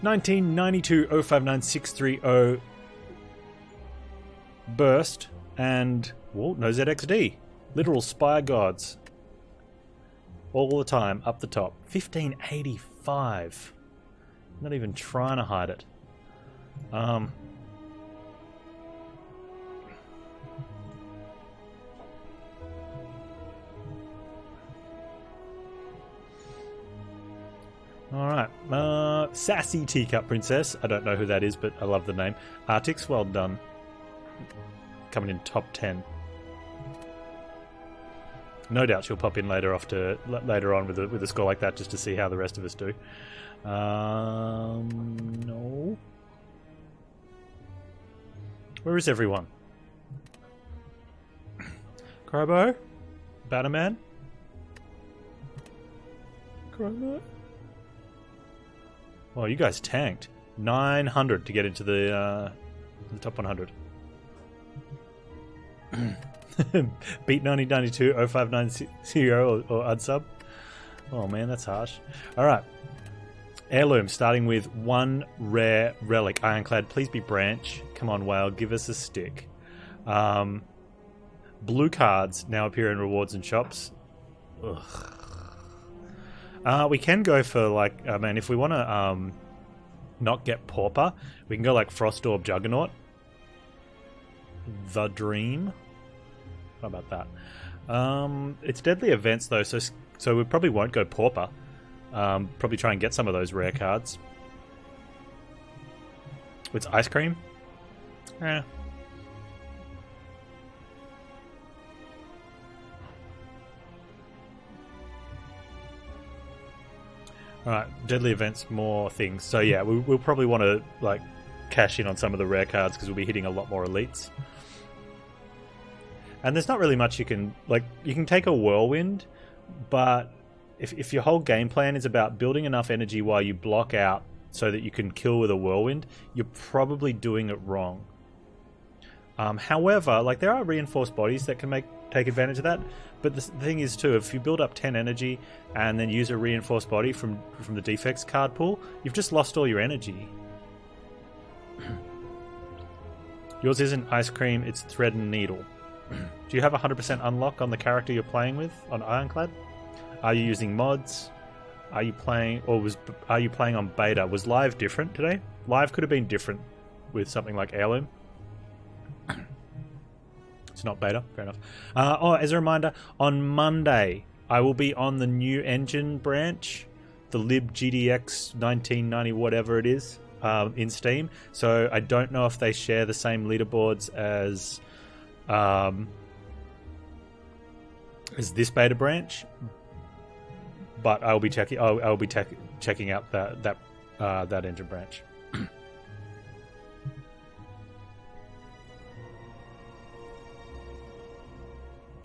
1992-059630 burst and no ZXD. Literal Spire Gods. All the time, up the top. 1585. Not even trying to hide it. Alright. Sassy Teacup Princess. I don't know who that is, but I love the name. Artix, well done. Coming in top 10. No doubt she'll pop in later on with a score like that just to see how the rest of us do. No. Where is everyone? Crobo? Batterman? Crobo? Oh, you guys tanked. 900 to get into the top 100. Beat 1992 0590 or unsub. Oh man, that's harsh. Alright. Heirloom, starting with one rare relic. Ironclad, please be branch. Come on, Whale, give us a stick. Blue cards now appear in rewards and shops. Ugh. We can go for, like, man, if we want to not get Pauper, we can go like Frost Orb Juggernaut. The Dream. How about that? It's deadly events though, so we probably won't go Pauper. Probably try and get some of those rare cards. It's Ice Cream? Yeah. Alright, deadly events, more things. So yeah, we'll probably want to like cash in on some of the rare cards because we'll be hitting a lot more elites. And there's not really much you can... Like, you can take a Whirlwind, but if your whole game plan is about building enough energy while you block out so that you can kill with a Whirlwind, you're probably doing it wrong. However, like, there are reinforced bodies that can take advantage of that, but the thing is, too, if you build up 10 energy and then use a reinforced body from the defects card pool, you've just lost all your energy. Yours isn't Ice Cream, it's Thread and Needle. Do you have 100% unlock on the character you're playing with on Ironclad? Are you using mods? Are you playing on beta? Was live different today? Live could have been different with something like Heirloom. It's not beta, fair enough. As a reminder, on Monday I will be on the new engine branch, the Lib GDX 1990 whatever it is, in Steam. So I don't know if they share the same leaderboards as this beta branch, but I'll be checking. I'll be checking out that engine branch.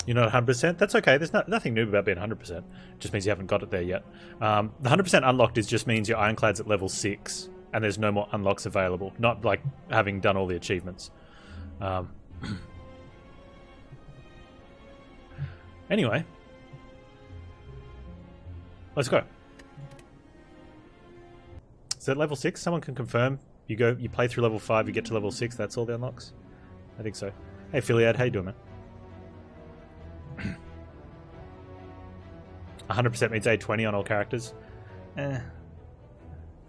You're not 100%? That's okay. There's nothing new about being 100%. Just means you haven't got it there yet. The 100% unlocked just means your Ironclad's at level 6 and there's no more unlocks available. Not like having done all the achievements. Anyway. Let's go. Is that level 6? Someone can confirm. You play through level 5, you get to level 6, that's all the unlocks? I think so. Hey Philiad, how you doing, man? 100% means A20 on all characters.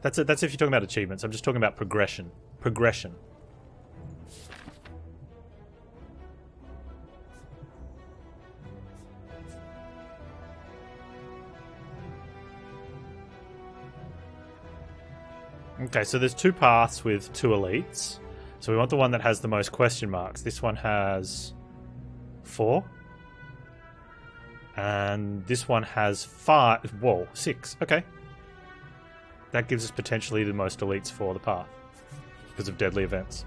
That's if you're talking about achievements. I'm just talking about progression. Okay, so there's 2 paths with 2 elites. So we want the one that has the most question marks. This one has 4. And this one has 5. Whoa, 6. Okay. That gives us potentially the most elites for the path because of deadly events.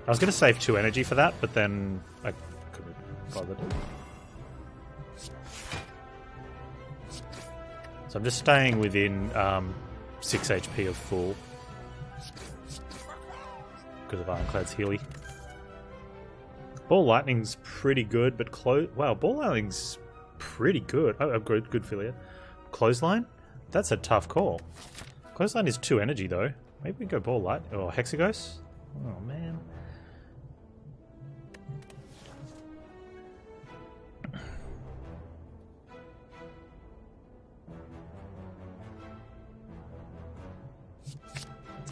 I was going to save 2 energy for that, but then I couldn't bother. So I'm just staying within 6 HP of full. because of Ironclad's Healy. Ball Lightning's pretty good, but wow, Ball Lightning's pretty good. Oh, good Philia. Clothesline? That's a tough call. Clothesline is 2 energy though. Maybe we go Ball Light or Hexaghost? Oh man.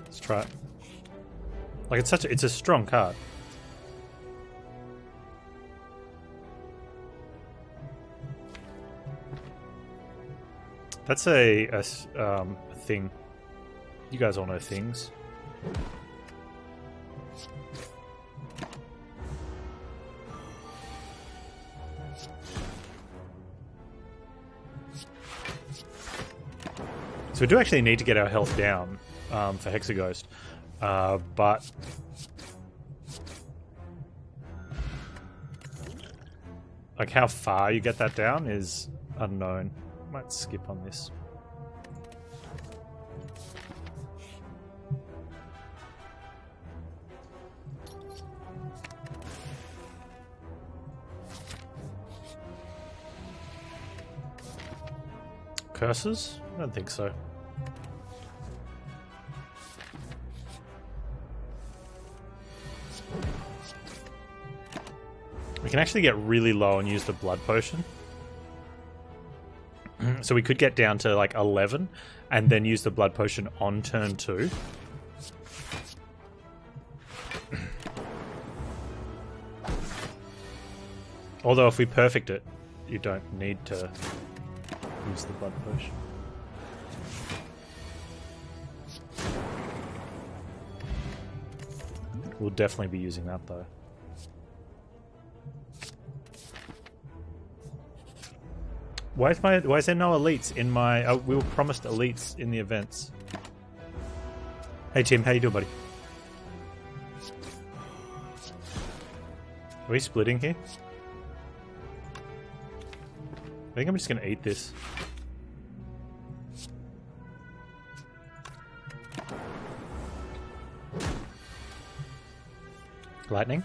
Let's try it. Like it's a strong card. That's a thing. You guys all know things. So we do actually need to get our health down for Hexaghost, but like how far you get that down is unknown. Might skip on this. Curses? I don't think so. We can actually get really low and use the blood potion. So we could get down to like 11 and then use the blood potion on turn 2. Although if we perfect it, you don't need to use the blood potion. We'll definitely be using that though. Why is there no elites in my... we were promised elites in the events. Hey Tim, how you doing, buddy? Are we splitting here? I think I'm just gonna eat this. Lightning?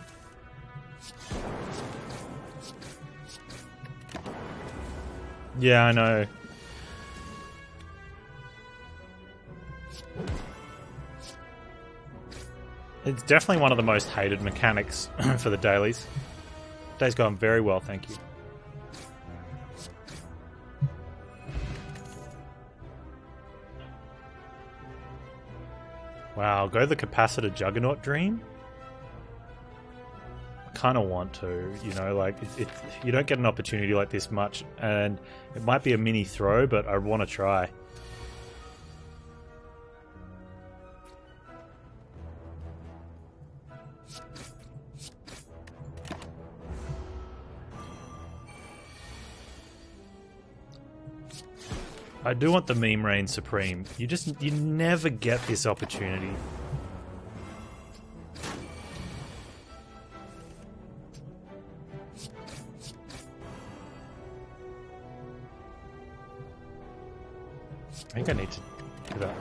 Yeah, I know. It's definitely one of the most hated mechanics for the dailies. Day's going very well, thank you. Wow, go the Capacitor Juggernaut Dream? Kind of want to, you know, like you don't get an opportunity like this much, and it might be a mini throw, but I want to try. I do want the meme reign supreme. You never get this opportunity. I think I need to do that.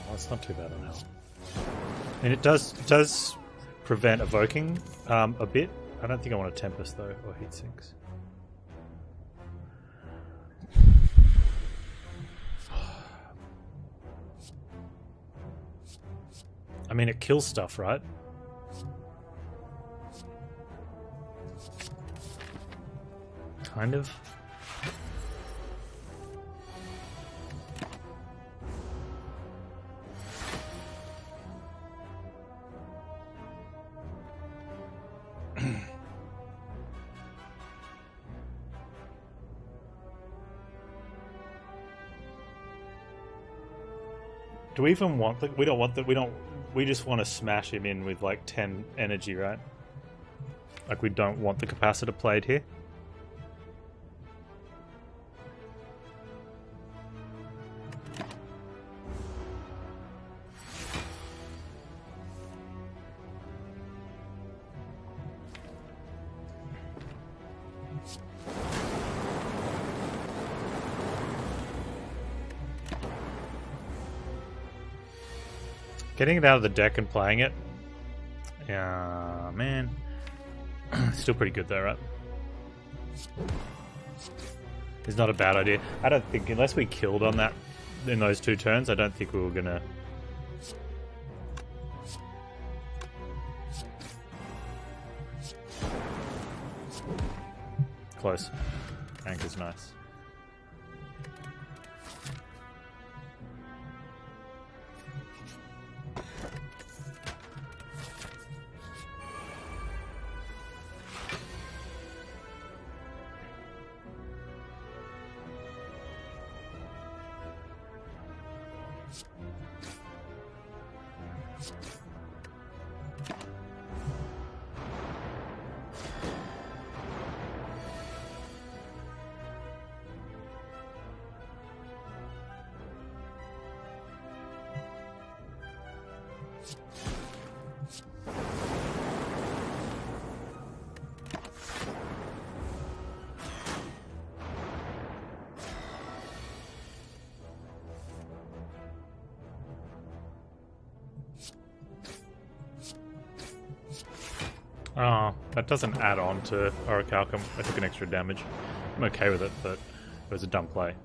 Oh, it's not too bad on health. And it does prevent evoking a bit. I don't think I want a Tempest though, or Heat Sinks. I mean, it kills stuff, right? Kind of. Do we even want the... We don't want the... We just want to smash him in with like 10 energy, right? Like we don't want the capacitor played here. Getting it out of the deck and playing it. Yeah, man. Still pretty good though, right? It's not a bad idea. I don't think, unless we killed on that in those 2 turns, I don't think we were gonna... Close. Anchor's nice. Oh, that doesn't add on to Orichalcum. I took an extra damage. I'm okay with it, but it was a dumb play.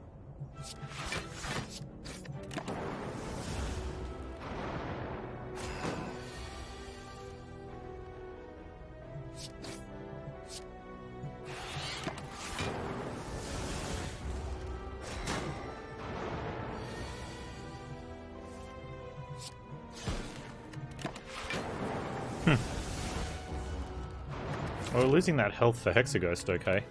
Well, we're losing that health for Hexaghost, okay.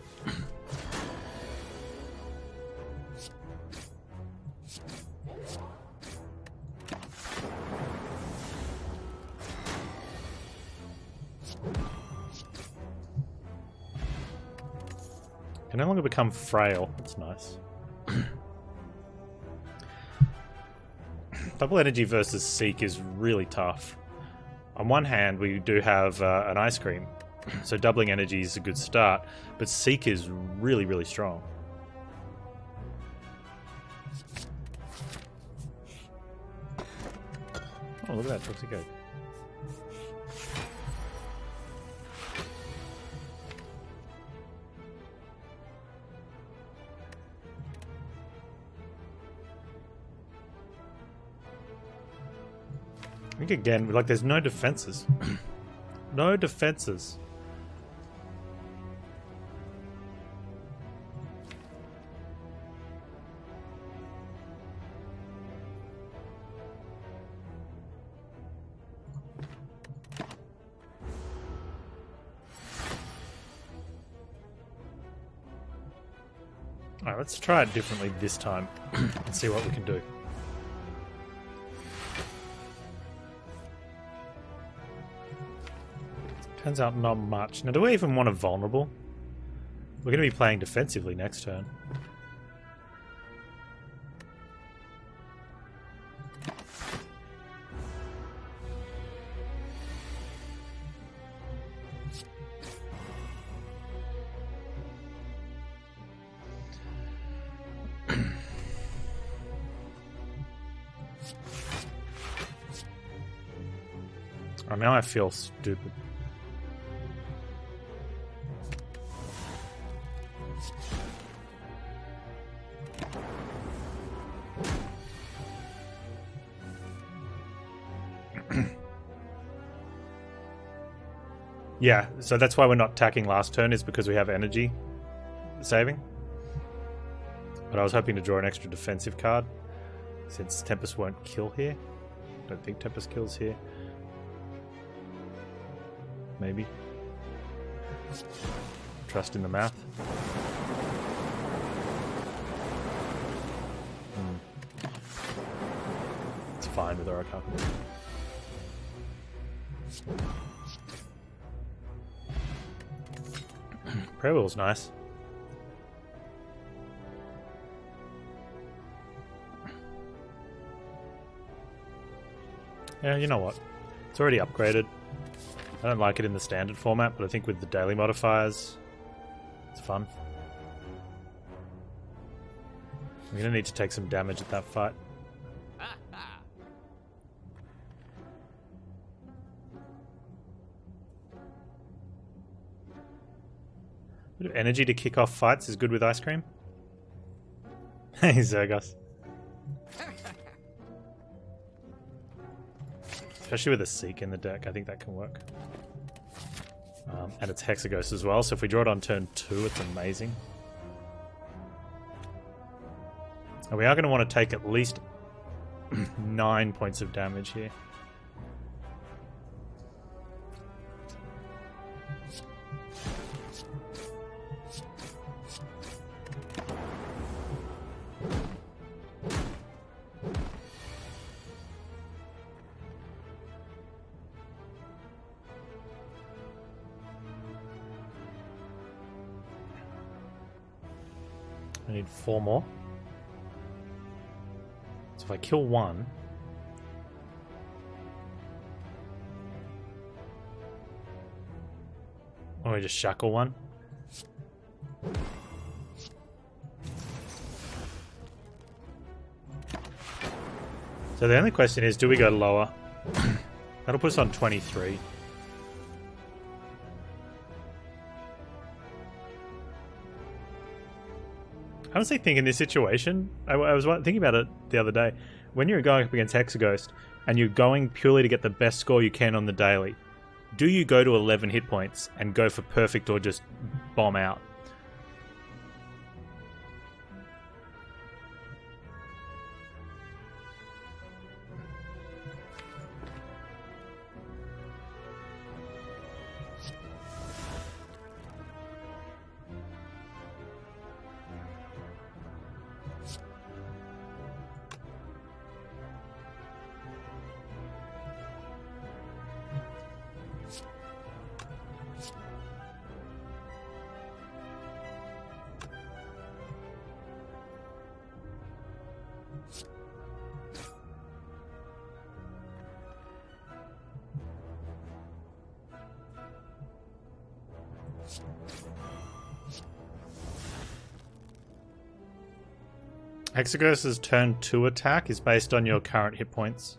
Can no longer become frail. That's nice. Double energy versus Seek is really tough. On one hand, we do have an Ice Cream, so doubling energy is a good start, but Seek is really, really strong. Oh, look at that Toxic Egg. I think again, like, there's no defenses. No defenses. Alright, let's try it differently this time and see what we can do. Turns out not much. Now, do we even want a vulnerable? We're going to be playing defensively next turn. Oh, now I feel stupid. Yeah, so that's why we're not attacking last turn, is because we have energy saving. But I was hoping to draw an extra defensive card, since Tempest won't kill here. Don't think Tempest kills here. Maybe. Trust in the math. It's fine with Oracle. Prayer Wheel's nice. Yeah, you know what? It's already upgraded. I don't like it in the standard format, but I think with the daily modifiers, it's fun. We're gonna need to take some damage at that fight. Bit of energy to kick off fights is good with ice cream. Hey, Zergos. Especially with a Seek in the deck, I think that can work. And it's Hexaghost as well, so if we draw it on turn 2, it's amazing. And we are going to want to take at least 9 points of damage here. I need 4 more. So if I kill 1... Or we just shackle 1. So the only question is, do we go lower? That'll put us on 23. I was thinking in this situation, I was thinking about it the other day, when you're going up against Hexaghost and you're going purely to get the best score you can on the daily, do you go to 11 hit points and go for perfect or just bomb out? Hexaghost's turn 2 attack is based on your current hit points.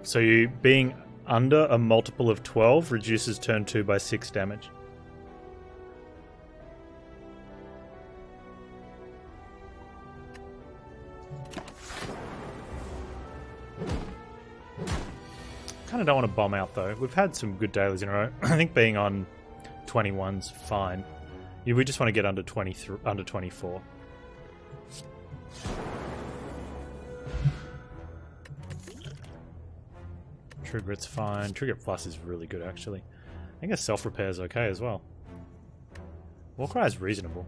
So you being under a multiple of 12 reduces turn 2 by 6 damage. Kind of don't want to bomb out though. We've had some good dailies in a row. I think being on 21's fine. We just want to get under 23, under 24. True Grit's fine. True Grit Plus is really good actually. I think a self-repair is okay as well. Warcry is reasonable.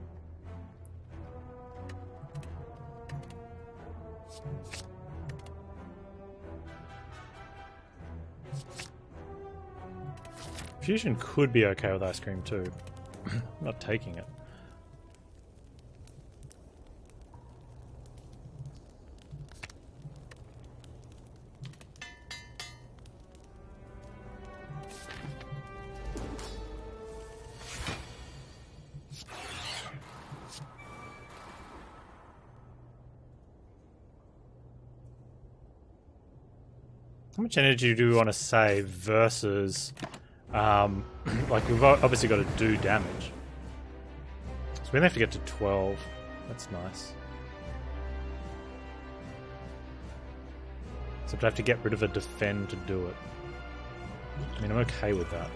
Fusion could be okay with ice cream too. I'm not taking it. How much energy do we want to save versus... like, we've obviously got to do damage. So we have to get to 12. That's nice. So I have to get rid of a defend to do it. I mean, I'm okay with that.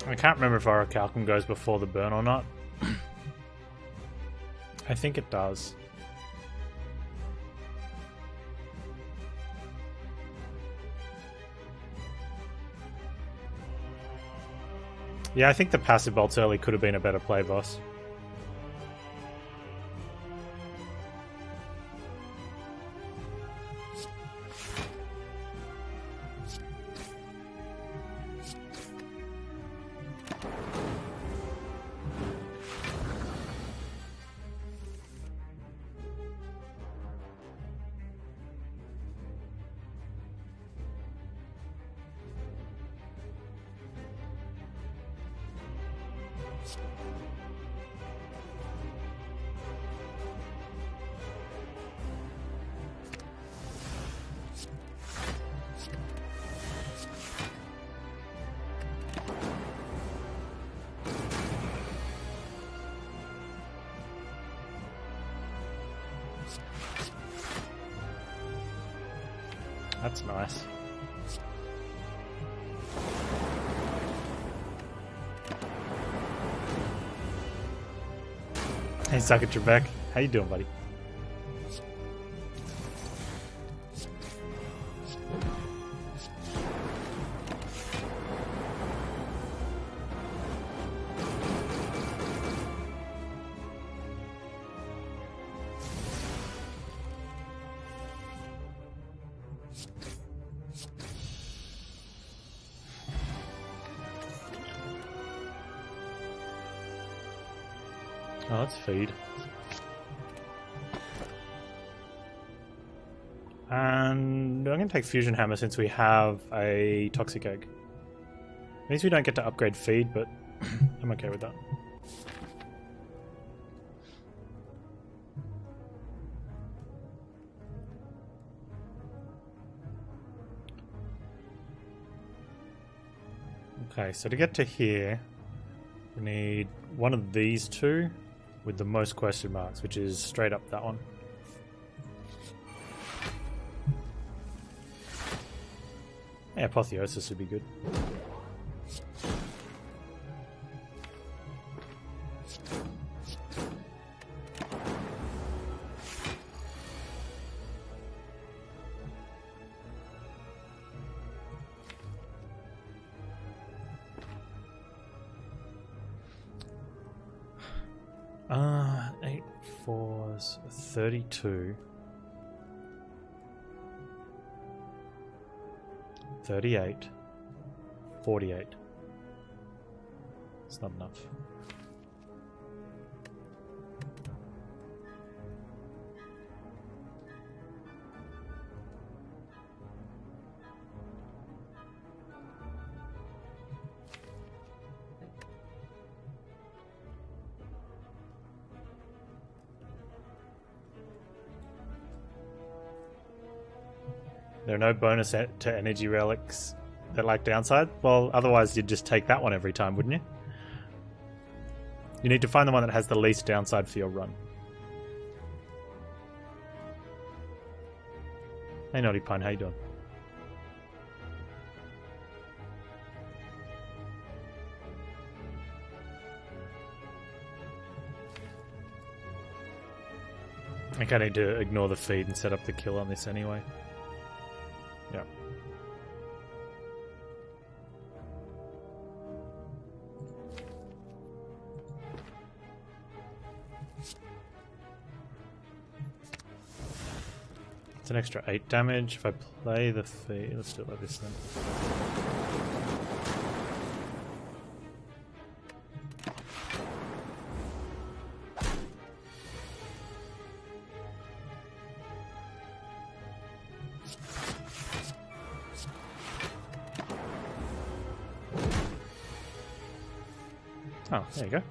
I can't remember if Orichalcum goes before the burn or not. I think it does. Yeah, I think the passive bolts early could have been a better play, boss. That's nice. Hey, suck at Trebek. How you doing, buddy? Oh, let's feed. And I'm going to take Fusion Hammer since we have a Toxic Egg. Means we don't get to upgrade feed, but I'm okay with that. Okay, so to get to here, we need one of these two with the most question marks, which is straight up that one. Yeah, Apotheosis would be good. Eight fours, 32. 38. 48. It's not enough. There are no bonus to energy relics that like downside? Well, otherwise you'd just take that one every time, wouldn't you? You need to find the one that has the least downside for your run. Hey Naughty Pine, how you doing? I think I need to ignore the feed and set up the kill on this anyway. Yeah. It's an extra 8 damage if I play the feed. Let's do it like this then. Oh, there you go.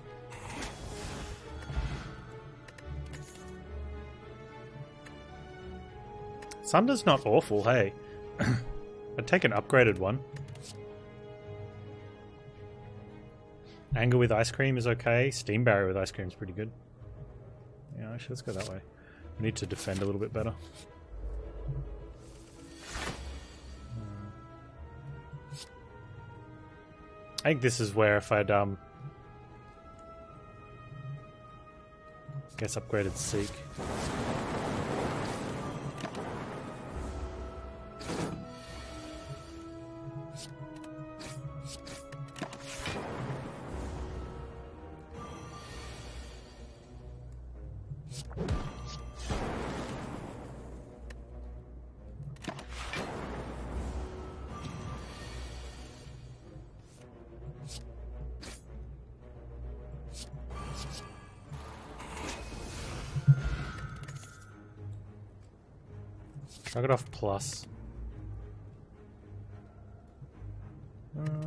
Sunder's not awful, hey. I'd take an upgraded one. Anger with Ice Cream is okay. Steam Barrier with Ice Cream is pretty good. Yeah, actually, let's go that way. We need to defend a little bit better. I think this is where if I'd guess upgraded Seek. I got off plus.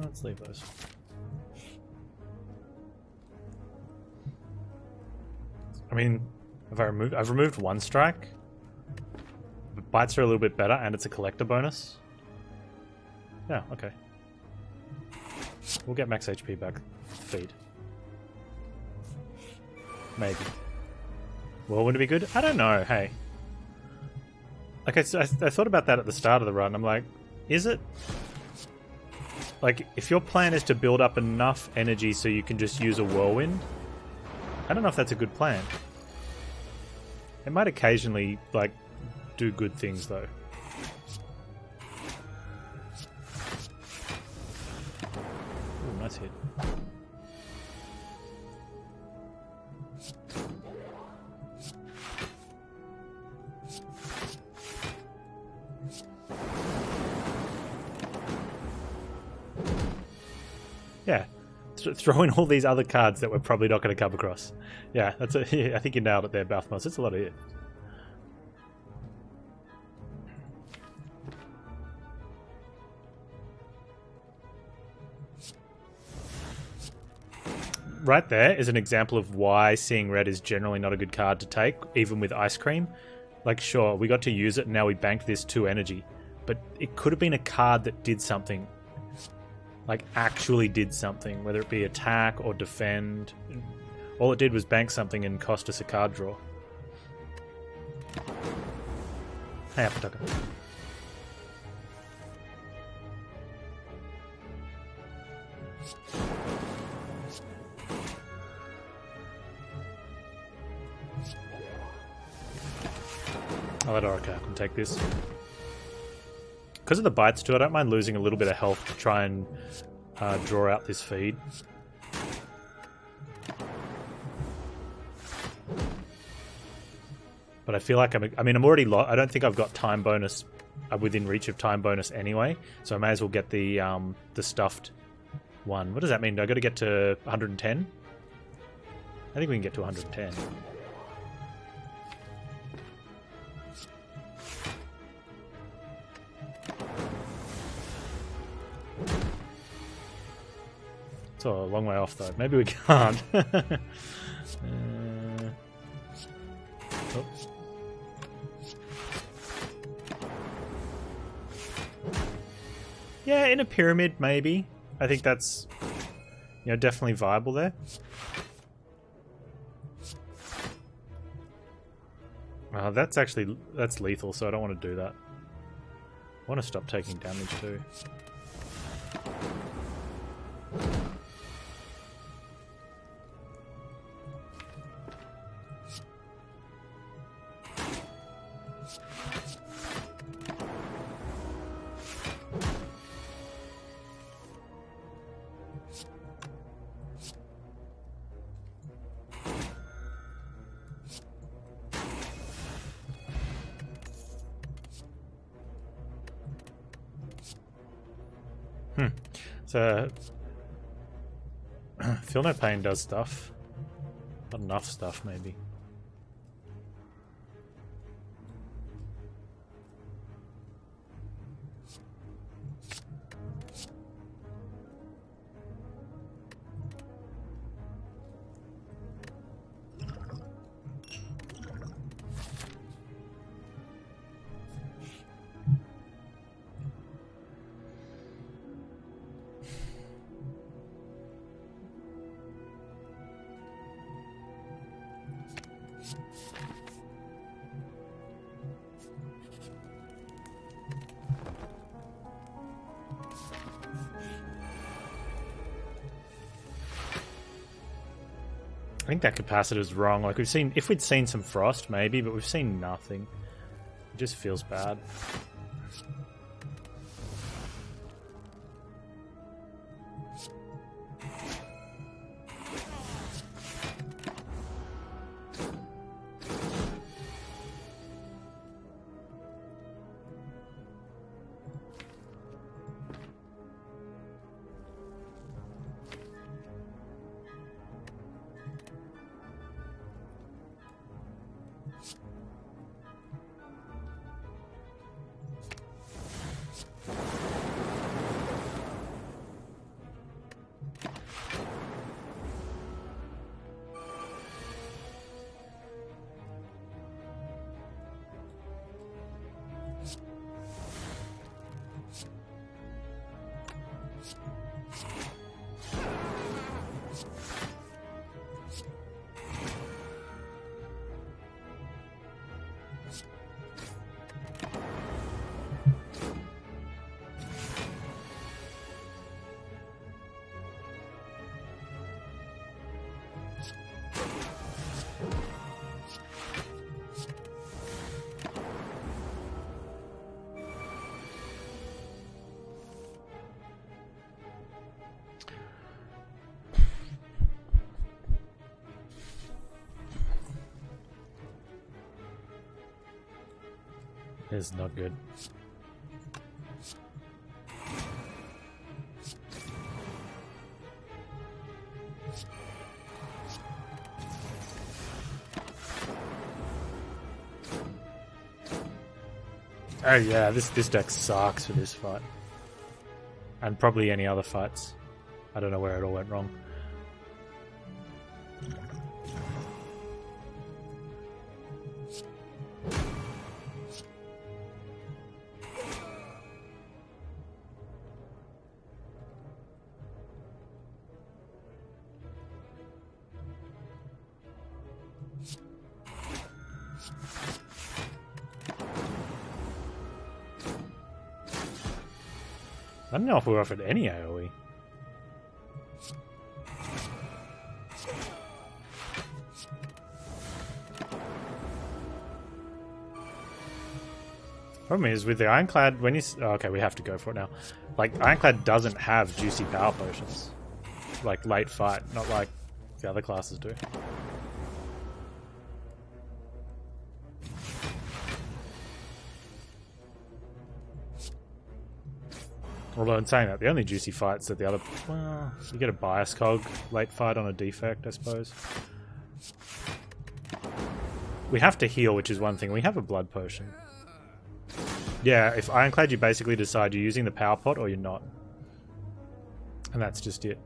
Let's leave those. I mean, I've removed one strike. The bites are a little bit better, and it's a collector bonus. Yeah, okay. We'll get max HP back. Feed. Maybe. Well, would it be good? I don't know. Hey. Okay, so I thought about that at the start of the run. I'm like, is it? Like, if your plan is to build up enough energy so you can just use a whirlwind, I don't know if that's a good plan. It might occasionally, like, do good things, though. Ooh, nice hit. Yeah, throw in all these other cards that we're probably not going to come across. Yeah, that's yeah, I think you nailed it there, Balthmos. It's a lot of hit. Right there is an example of why seeing red is generally not a good card to take, even with Ice Cream. Like, sure, we got to use it and now we banked this 2 energy, but it could have been a card that did something. Like, actually did something, whether it be attack or defend. All it did was bank something and cost us a card draw. Hey, Apataka. I'll let Orica can take this. Because of the bites too, I don't mind losing a little bit of health to try and draw out this feed. But I feel like I'm already I don't think I've got time bonus within reach of time bonus anyway, so I may as well get the stuffed one. What does that mean? Do I got to get to 110? I think we can get to 110. It's a long way off, though. Maybe we can't. Oh. Yeah, in a pyramid, maybe. I think that's, you know, definitely viable there. That's lethal, so I don't want to do that. I want to stop taking damage too. So, Feel No Pain does stuff. Not enough stuff, maybe. think that capacitor's wrong. Like, we've seen... If we'd seen some frost, maybe, but we've seen nothing. It just feels bad. It's not good. Oh yeah, this deck sucks for this fight. And probably any other fights. I don't know where it all went wrong. I don't know if we're offered any AoE. Problem is, with the Ironclad, when you... Oh, okay, we have to go for it now. Like, Ironclad doesn't have juicy power potions. Like, late fight, not like the other classes do. Although in saying that, the only juicy fights that the other... Well, you get a bias cog late fight on a defect, I suppose. We have to heal, which is one thing. We have a blood potion. Yeah, if Ironclad, you basically decide you're using the power pot or you're not. And that's just it.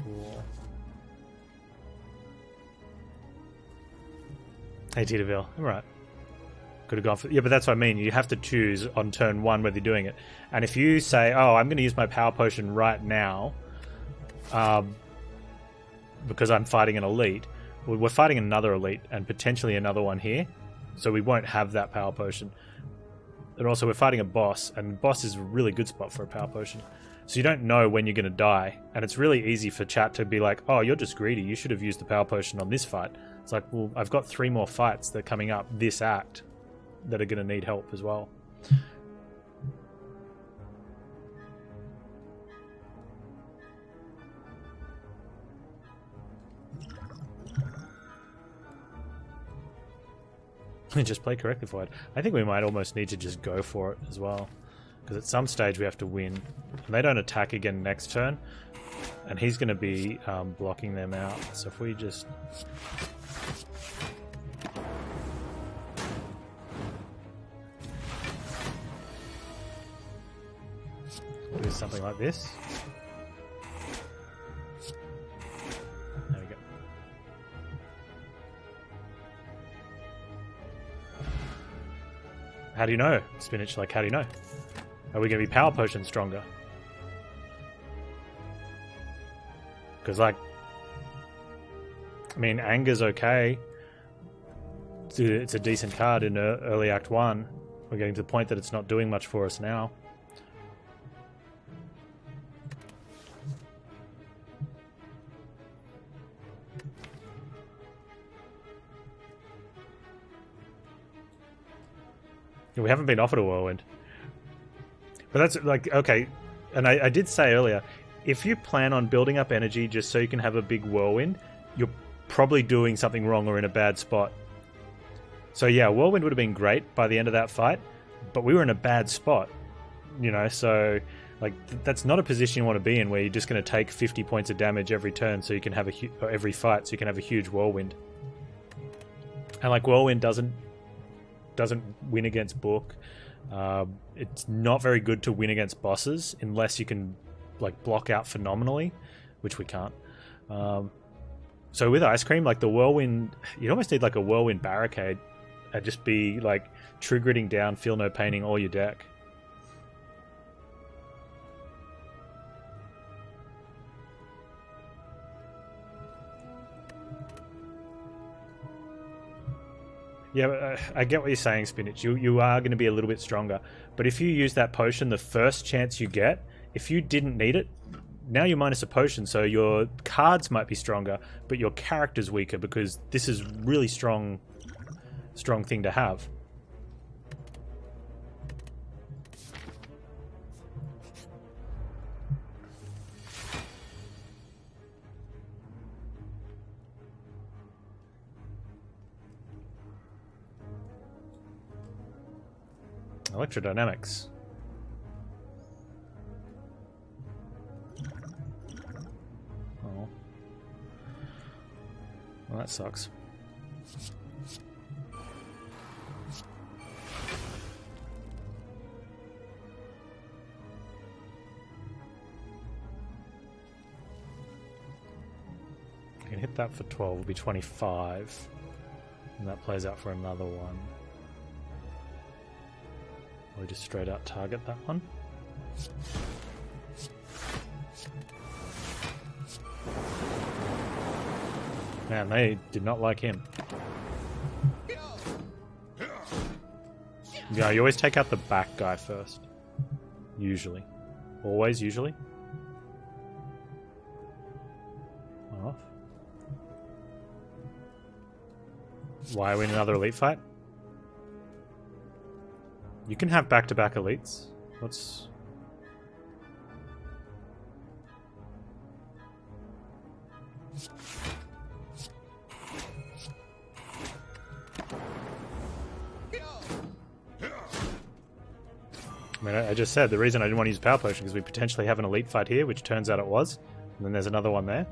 Cool. Hey, Titaville. All right. Could have gone for... Yeah, but that's what I mean. You have to choose on turn one whether you're doing it. And if you say, oh, I'm going to use my power potion right now because I'm fighting an elite, well, we're fighting another elite and potentially another one here, so we won't have that power potion. And also we're fighting a boss, and boss is a really good spot for a power potion. So you don't know when you're going to die, and it's really easy for chat to be like, oh, you're just greedy, you should have used the power potion on this fight. It's like, well, I've got 3 more fights that are coming up this act that are going to need help as well. Just play correctly for it. I think we might almost need to just go for it as well, because at some stage we have to win. And they don't attack again next turn, and he's going to be blocking them out. So if we just... do something like this. There we go. How do you know, Spinach? Like, how do you know? Are we going to be power potion stronger? Because, like, I mean, Anger's okay. It's a decent card in early Act 1. We're getting to the point that it's not doing much for us now. We haven't been offered a Whirlwind. But that's like, okay, and I did say earlier, if you plan on building up energy just so you can have a big Whirlwind, you're probably doing something wrong or in a bad spot. So yeah, Whirlwind would have been great by the end of that fight, but we were in a bad spot, you know, so like that's not a position you want to be in where you're just going to take 50 points of damage every turn so you can have every fight so you can have a huge Whirlwind. And like Whirlwind doesn't win against Book. It's not very good to win against bosses unless you can like block out phenomenally, which we can't. So with Ice Cream, like the Whirlwind, you'd almost need like a Whirlwind Barricade and just be like true gritting down, feel no paining all your deck. Yeah, I get what you're saying, Spinach. You are going to be a little bit stronger. But if you use that potion the first chance you get, if you didn't need it, now you're minus a potion, so your cards might be stronger, but your character's weaker because this is really strong thing to have. Electrodynamics. Oh. Well, that sucks. I can hit that for 12, will be 25. And that plays out for another one. Or we just straight out target that one. Man, they did not like him. Yeah, you always take out the back guy first. Usually. Always, usually. Off. Why are we in another elite fight? You can have back-to-back elites. Let's... I mean, I just said the reason I didn't want to use Power Potion is we potentially have an elite fight here, which turns out it was. And then there's another one there.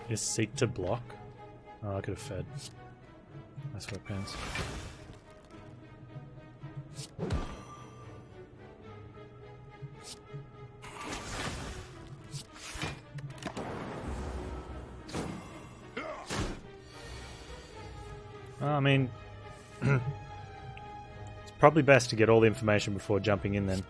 Just seek to block? Oh, I could have fed. That's what Panz. I mean, it's probably best to get all the information before jumping in then.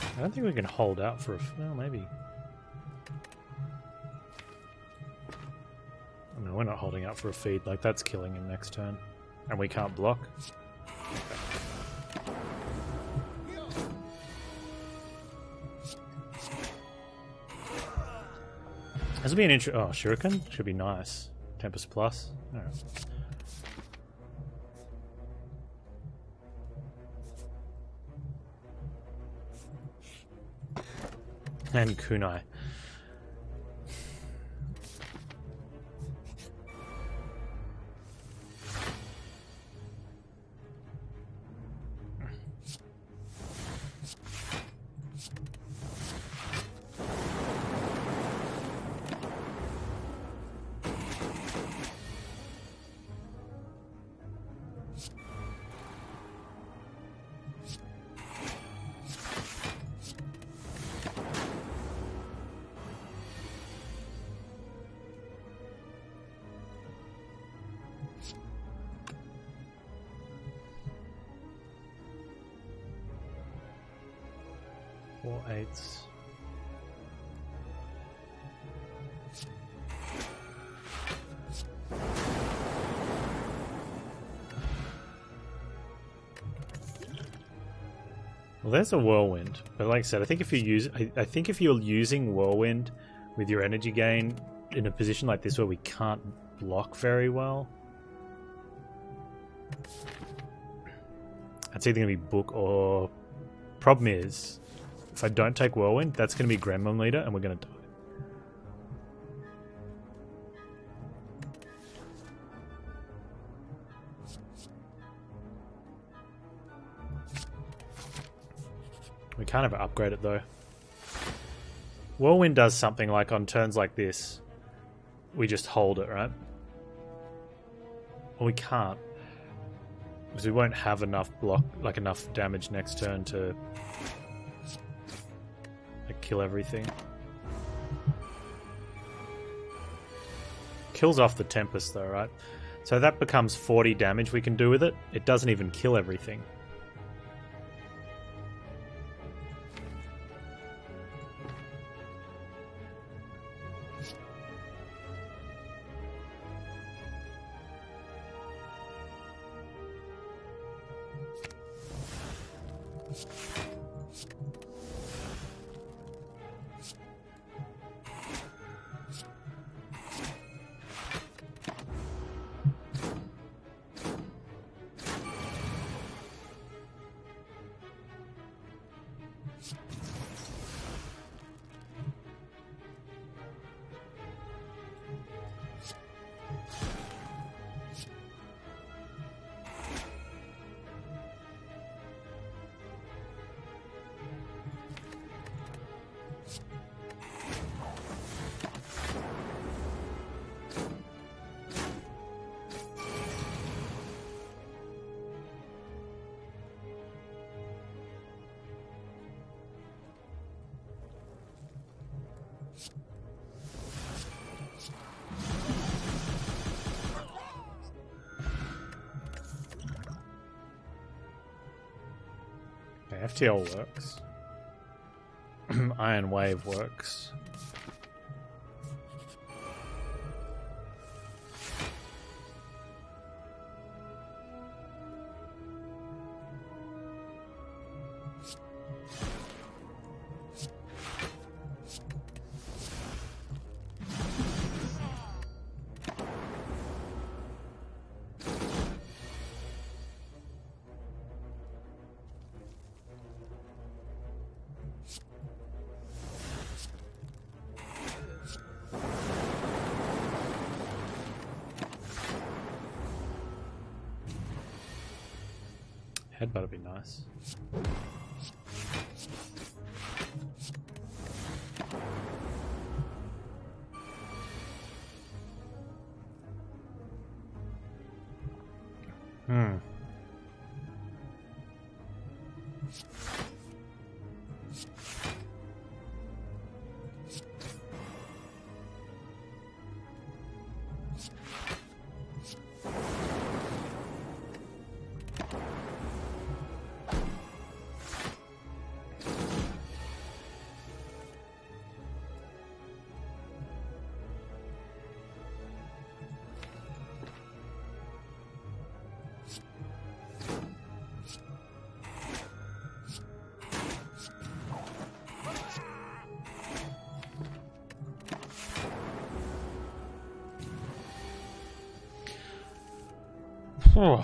I don't think we can hold out for a... well, maybe. No, we're not holding out for a feed. Like, that's killing him next turn. And we can't block. Okay. This will be an oh, Shuriken? Should be nice. Tempest Plus. Alright. And Kunai. Four eights. Well, there's a whirlwind, but like I said, I think if you use, I think if you're using whirlwind with your energy gain in a position like this where we can't block very well, that's either gonna be book or. Problem is, if I don't take whirlwind, that's gonna be Gremlin Leader, and we're gonna die. We can't ever upgrade it though. Whirlwind does something like on turns like this, we just hold it, right? Well, we can't. Because we won't have enough block, like enough damage next turn to like, kill everything. Kills off the Tempest though, right? So that becomes 40 damage we can do with it. It doesn't even kill everything. FTL works. Iron Wave works. Headbutt would be nice. Oh.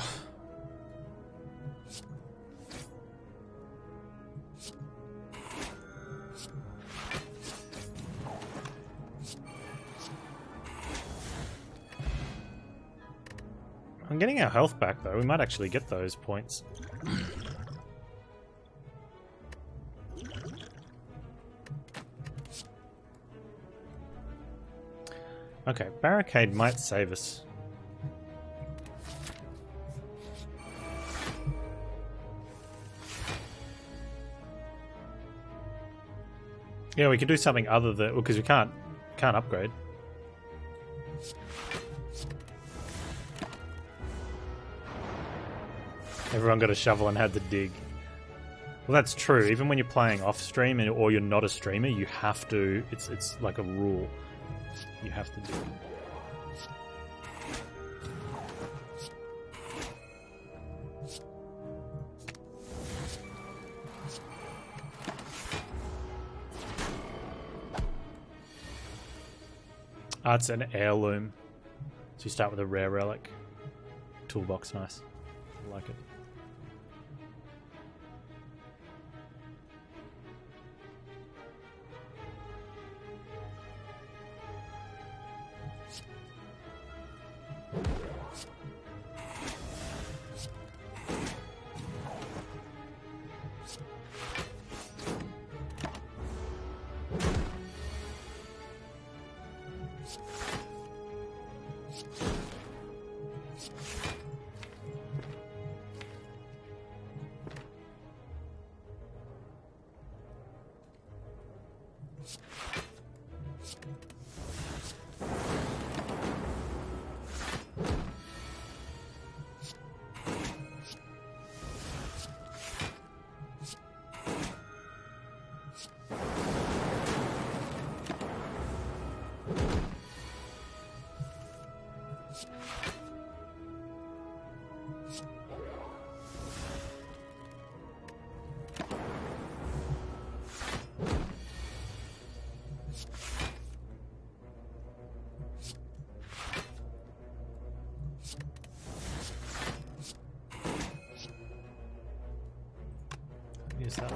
I'm getting our health back though. We might actually get those points. Okay, barricade might save us. Yeah, we could do something other than because we can't upgrade. Everyone got a shovel and had to dig. Well, that's true. Even when you're playing off stream or you're not a streamer, you have to. It's like a rule. You have to dig. Ah, it's an heirloom. So you start with a rare relic. Toolbox, nice. I like it. Use that.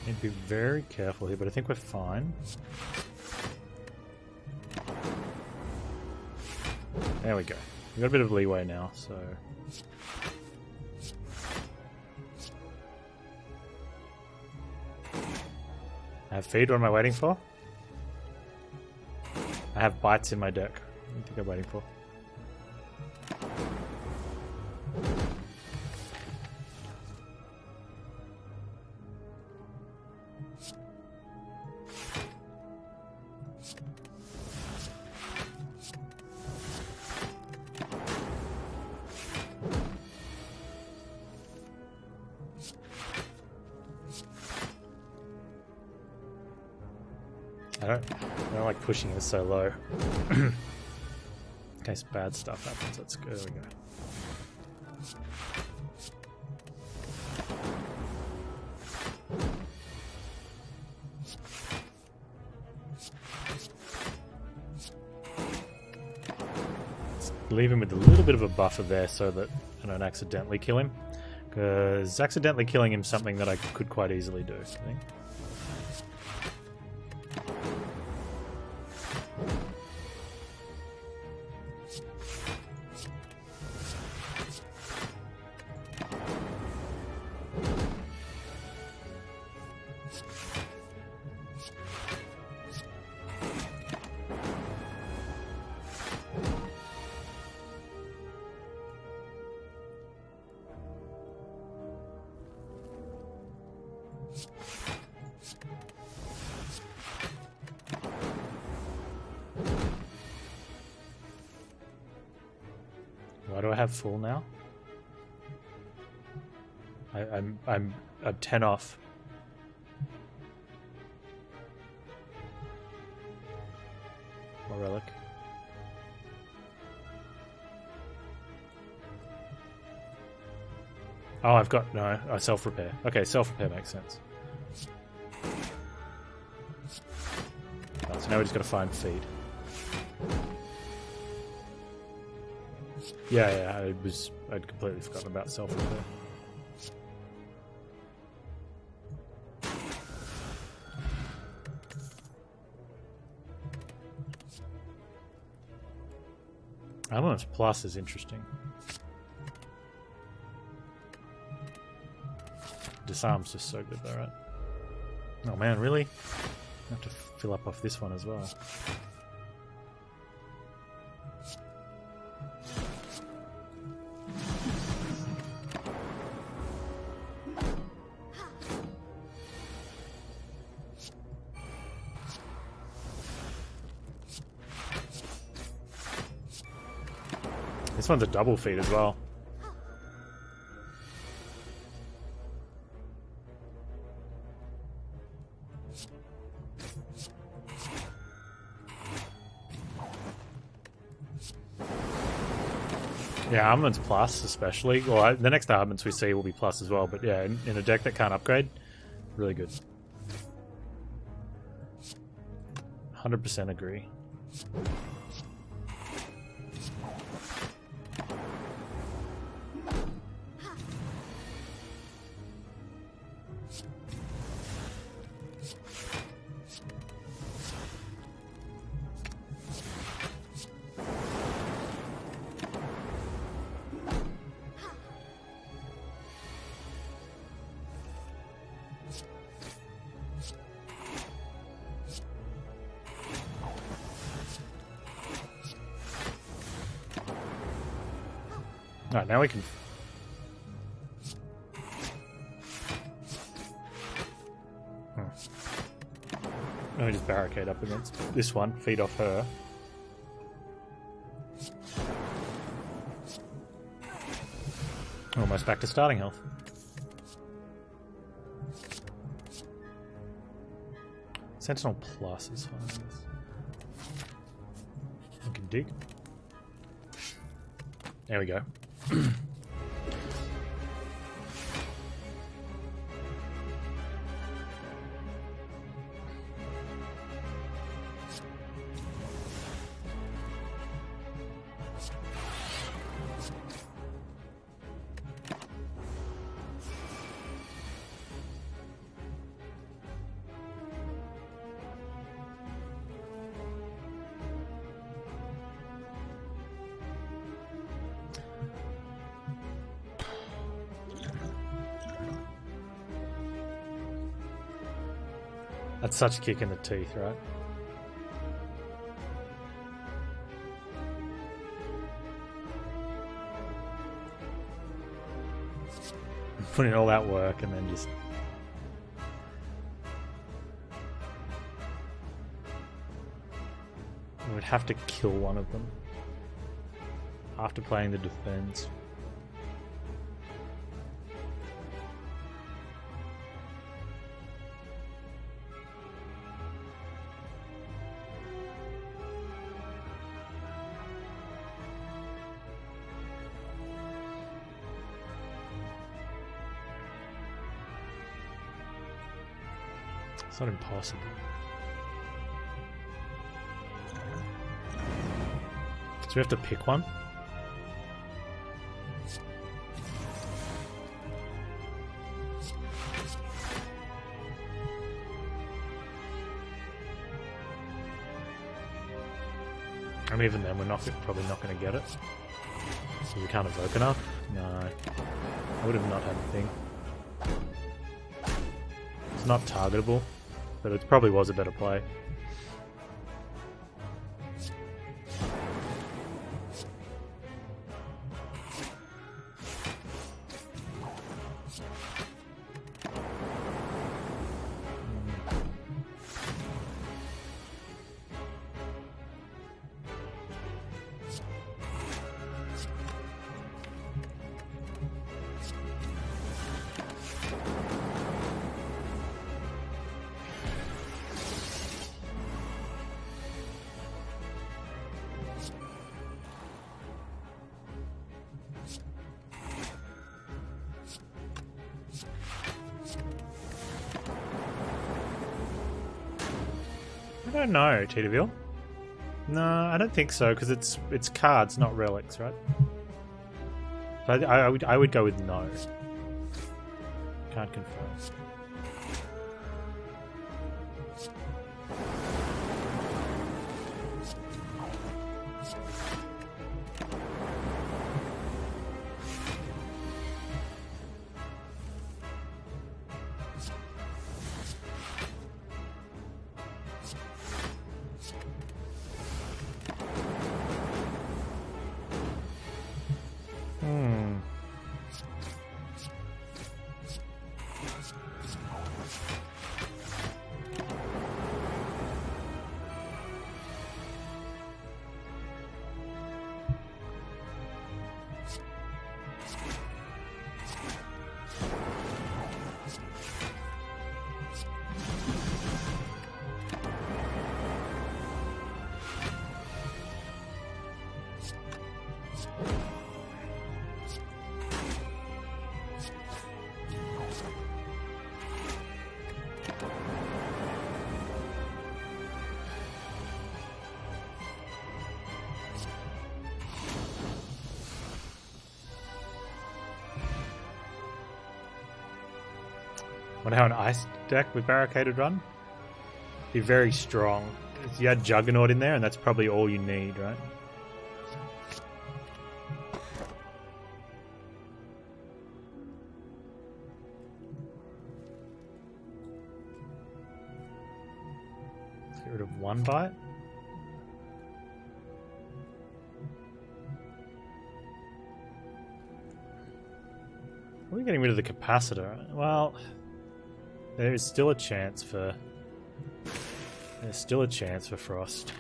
Need to be very careful here, but I think we're fine. There we go. We've got a bit of leeway now, so... I have feed, what am I waiting for? I have bites in my deck. What do you think I'm waiting for? I don't like pushing it so low. In case bad stuff happens. Let's go. There we go. Let's leave him with a little bit of a buffer there so that I don't accidentally kill him. Because accidentally killing him is something that I could quite easily do, I think. Why do I have full now? I'm 10 off. More relic. Oh, I've got no self-repair. Okay, self-repair makes sense. Oh, so now we just got to find feed. Yeah, I'd completely forgotten about self-repair. Armaments Plus is interesting. Disarm's just so good though, right? Oh man, really? I have to fill up off this one as well. This one's a double feed as well. Yeah, Armaments Plus especially. Well, the next Armaments we see will be Plus as well, but yeah, in a deck that can't upgrade, really good. 100% agree. Alright, now we can... Let me just barricade up against this one, feed off her. Almost back to starting health. Sentinel Plus is fine. I can dig. There we go. That's such a kick in the teeth, right? Putting all that work and then just... I would have to kill one of them after playing the defense. It's not impossible. So we have to pick one. And even then, we're probably not going to get it. So we can't evoke enough? No. I would have not had the thing. It's not targetable. But it probably was a better play. don't know, Cheetahville. No, I don't think so, because it's cards, not relics, right? So I would go with no. Can't confirm. Wonder how an ice deck with barricaded run? Be very strong. You had Juggernaut in there, and that's probably all you need, right? Let's get rid of one bite. Are we getting rid of the capacitor? Well, there is still a chance for... There's still a chance for Frost.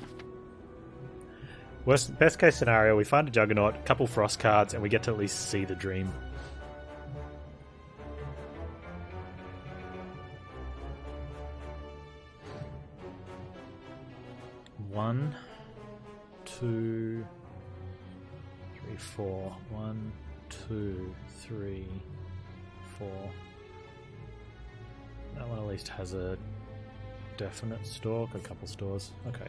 Best case scenario, we find a Juggernaut, a couple Frost cards, and we get to at least see the dream. One, two, three, four. 1, 2, 3, 4. That one at least has a definite stalk, a couple stores. Okay.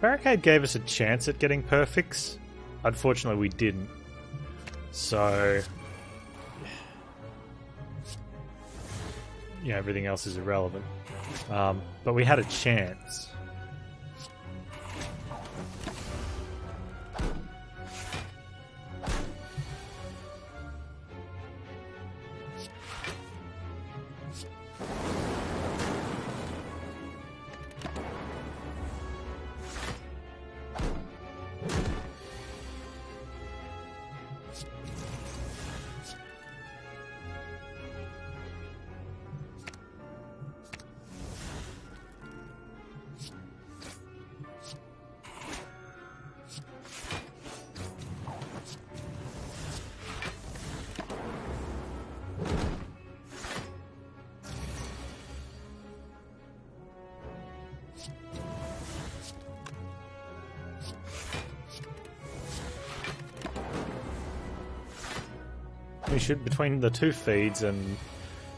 Barricade gave us a chance at getting perfects. Unfortunately, we didn't. So... yeah, everything else is irrelevant. But we had a chance. We should, between the two feeds and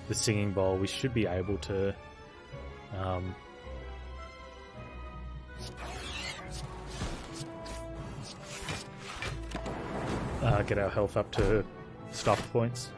the singing bowl, we should be able to get our health up to stop points.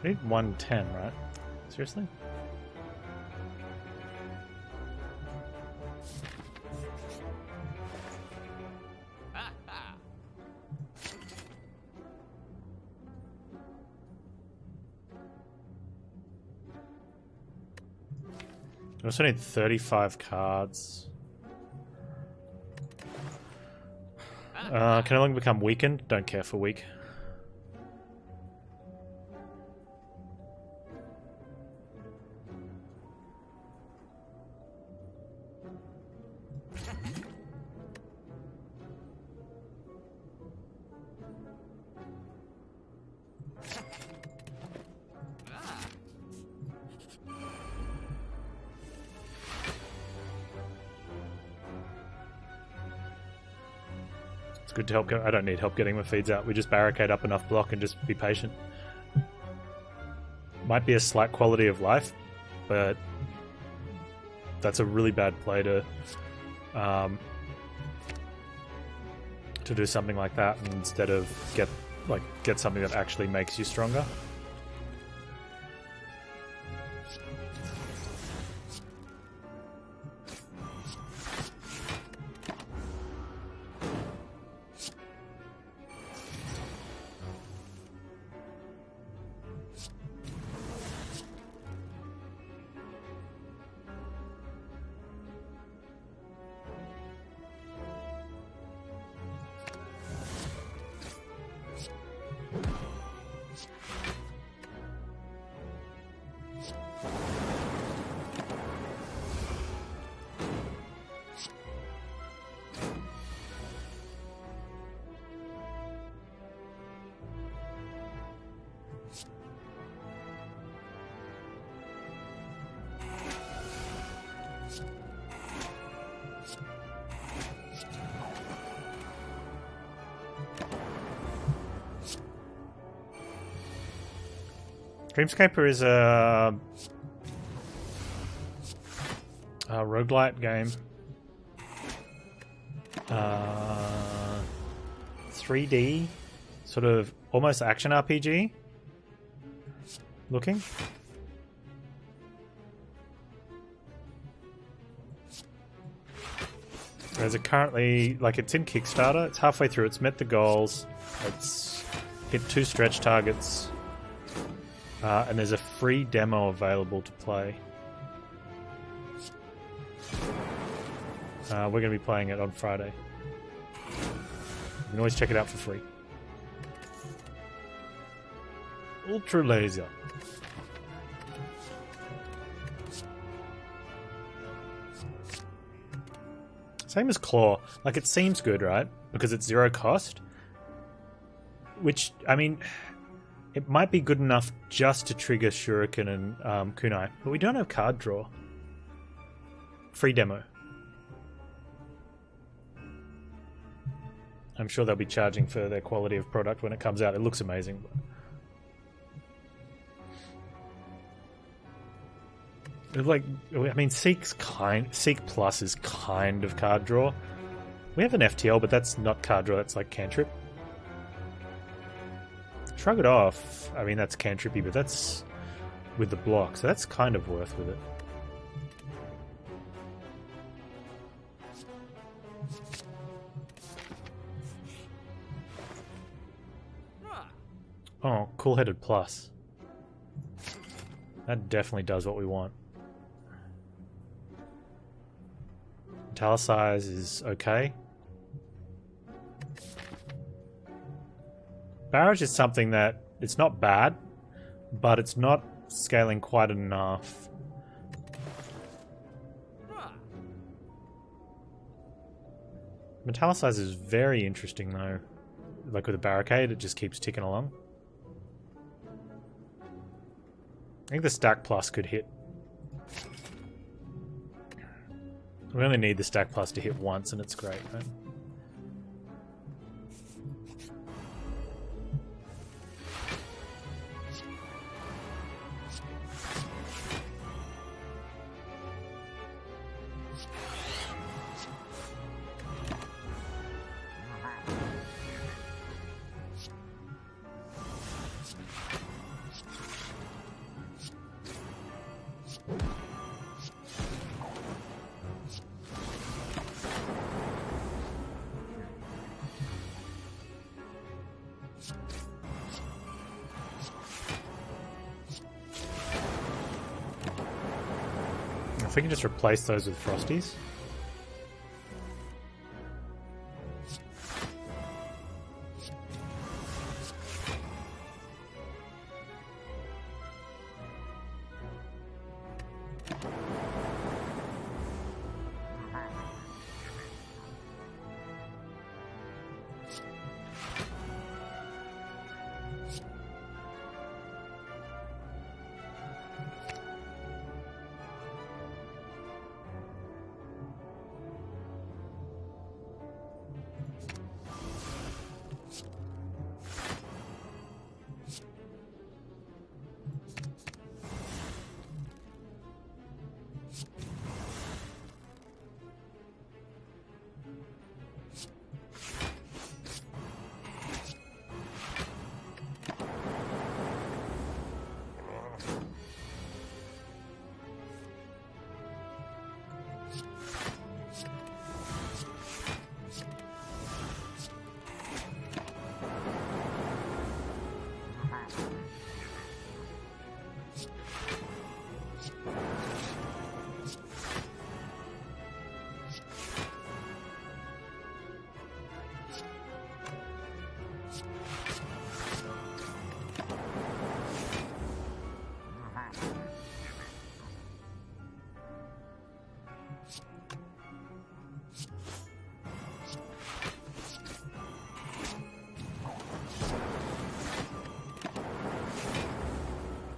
I need 110, right? Seriously? I also need 35 cards. Can I only become weakened? Don't care for weak. It's good to help. I don't need help getting my feeds out. We just barricade up enough block and just be patient. Might be a slight quality of life, but that's a really bad play to do something like that instead of get something that actually makes you stronger. Dreamscaper is a roguelite game. 3D, sort of almost action RPG looking. Whereas it currently, it's in Kickstarter, it's halfway through, it's met the goals, it's hit 2 stretch targets. And there's a free demo available to play. We're going to be playing it on Friday. You can always check it out for free. Ultra Laser. Same as Claw. It seems good, right? Because it's 0 cost. Which, I mean... It might be good enough just to trigger Shuriken and Kunai, but we don't have card draw. Free demo. I'm sure they'll be charging for their quality of product when it comes out. It looks amazing. Seek Plus is kind of card draw. We have an FTL, but that's not card draw. That's like cantrip. Shrug It Off, I mean, that's cantrippy, but that's with the block, so that's kind of worth with it. Oh, Cool-Headed Plus. That definitely does what we want. Italicize is okay. Barrage is something that, it's not bad, but it's not scaling quite enough. Metallicize is very interesting though. Like with a barricade, it just keeps ticking along. I think the Stack Plus could hit. We only need the Stack Plus to hit once and it's great, right? If we can just replace those with Frosties.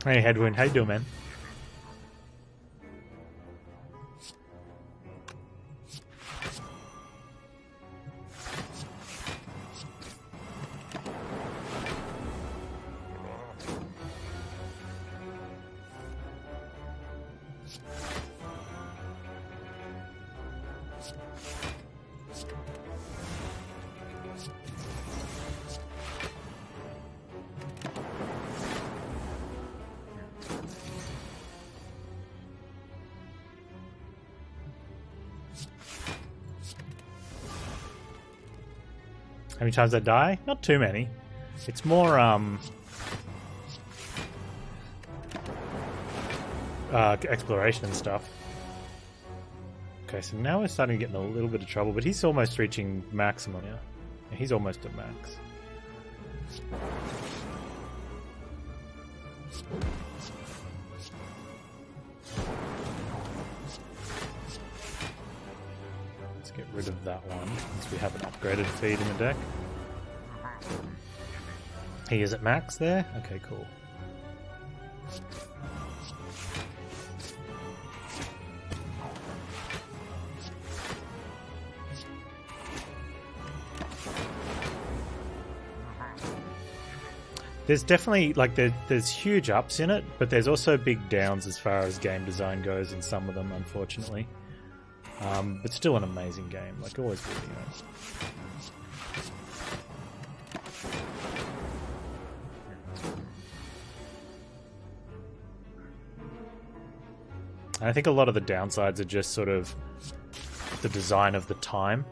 Hey Headwind, how you doing, man? How many times I die? Not too many. It's more exploration and stuff. Okay, so now we're starting to get in a little bit of trouble, but he's almost reaching maximum. Yeah, he's almost at max. Get rid of that one, since we have an upgraded feed in the deck. He is at max there? Okay, cool. There's definitely, like, there's huge ups in it, but there's also big downs as far as game design goes in some of them, unfortunately. But still an amazing game, like always will be. And I think a lot of the downsides are just sort of the design of the time.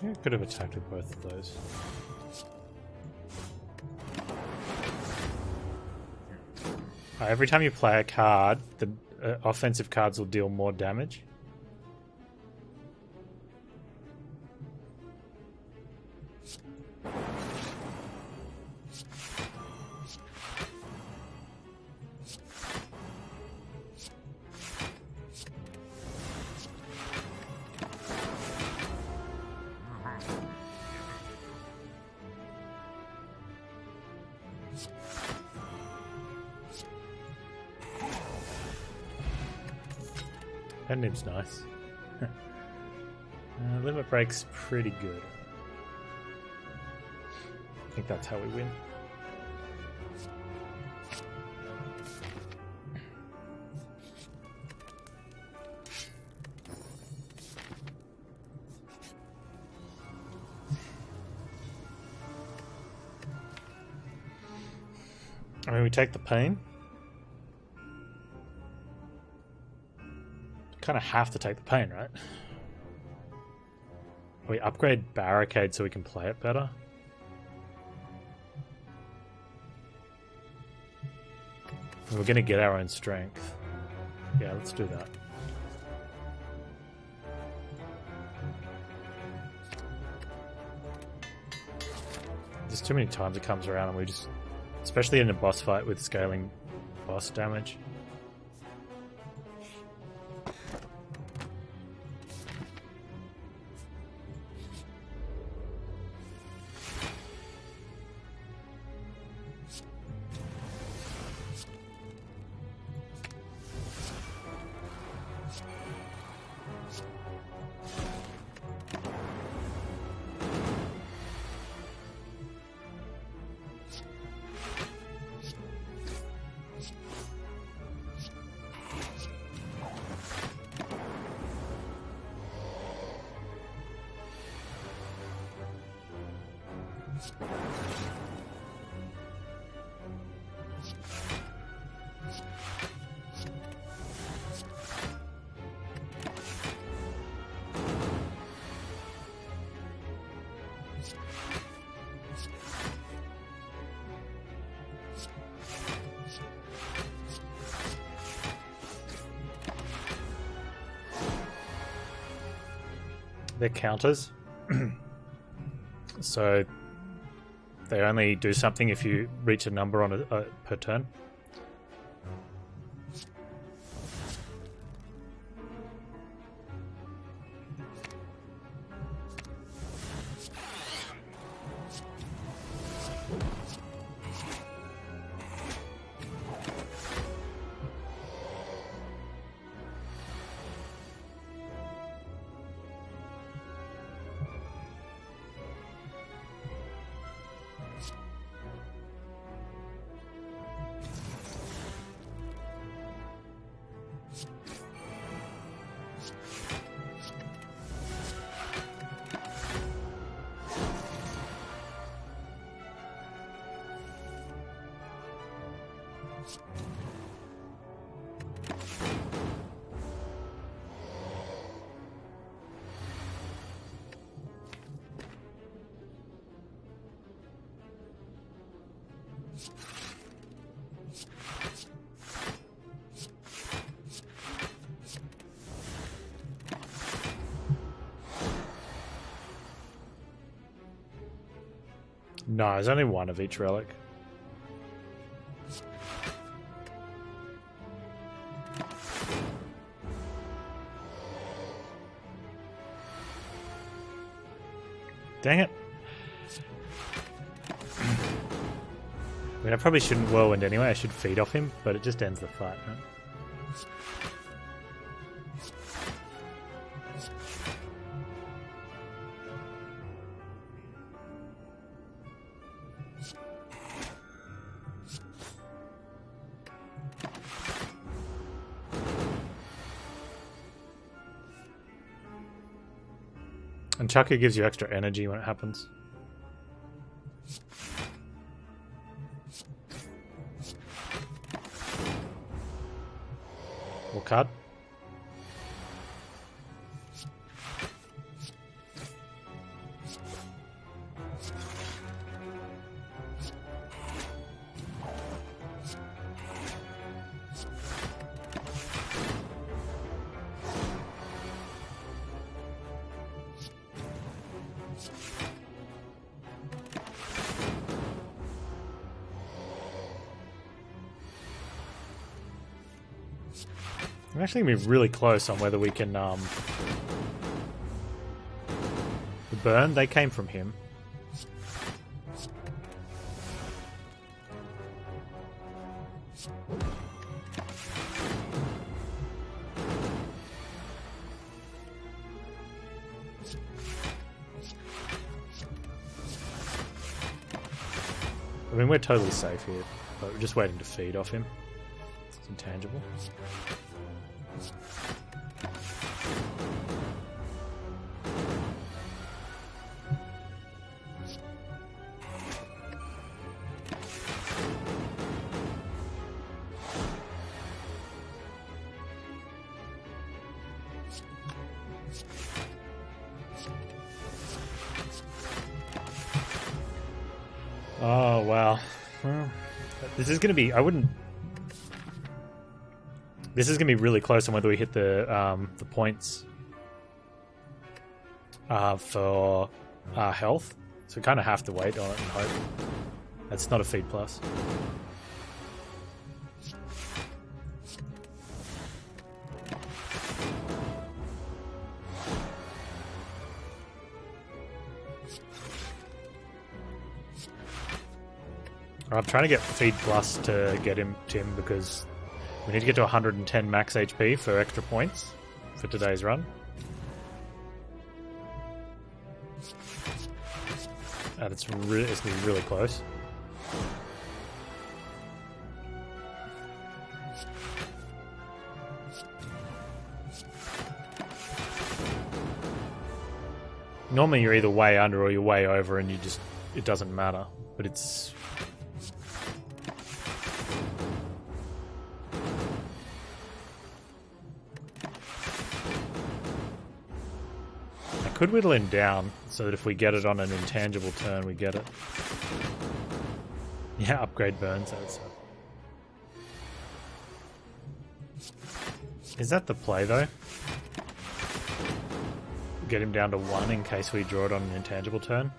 I could have attacked with both of those. Every time you play a card, the offensive cards will deal more damage. That nib's nice. Limit break's pretty good. I think that's how we win. I mean, we take the pain. Kind of have to take the pain, right? We upgrade barricade so we can play it better. We're gonna get our own strength. Yeah, let's do that. There's too many times it comes around and we just... Especially in a boss fight with scaling boss damage. They're counters. So they only do something if you reach a number on per turn. No, there's only one of each relic. Dang it. I mean, I probably shouldn't whirlwind anyway. I should feed off him, but it just ends the fight, right? And Chaka gives you extra energy when it happens. We'll cut. I'm actually going to be really close on whether we can, the burn, they came from him. I mean, we're totally safe here, but we're just waiting to feed off him. It's intangible. Oh, wow. Well, this is going to be... I wouldn't... This is going to be really close on whether we hit the points for health. So we kind of have to wait on it and hope. That's not a feed plus. I'm trying to get feed plus to get him, Tim, because we need to get to 110 max HP for extra points for today's run. And it's going to be really close. Normally you're either way under or you're way over and it doesn't matter. But it's... I could whittle him down so that if we get it on an intangible turn, we get it. Yeah, upgrade burns. Is that the play, though? Get him down to 1 in case we draw it on an intangible turn?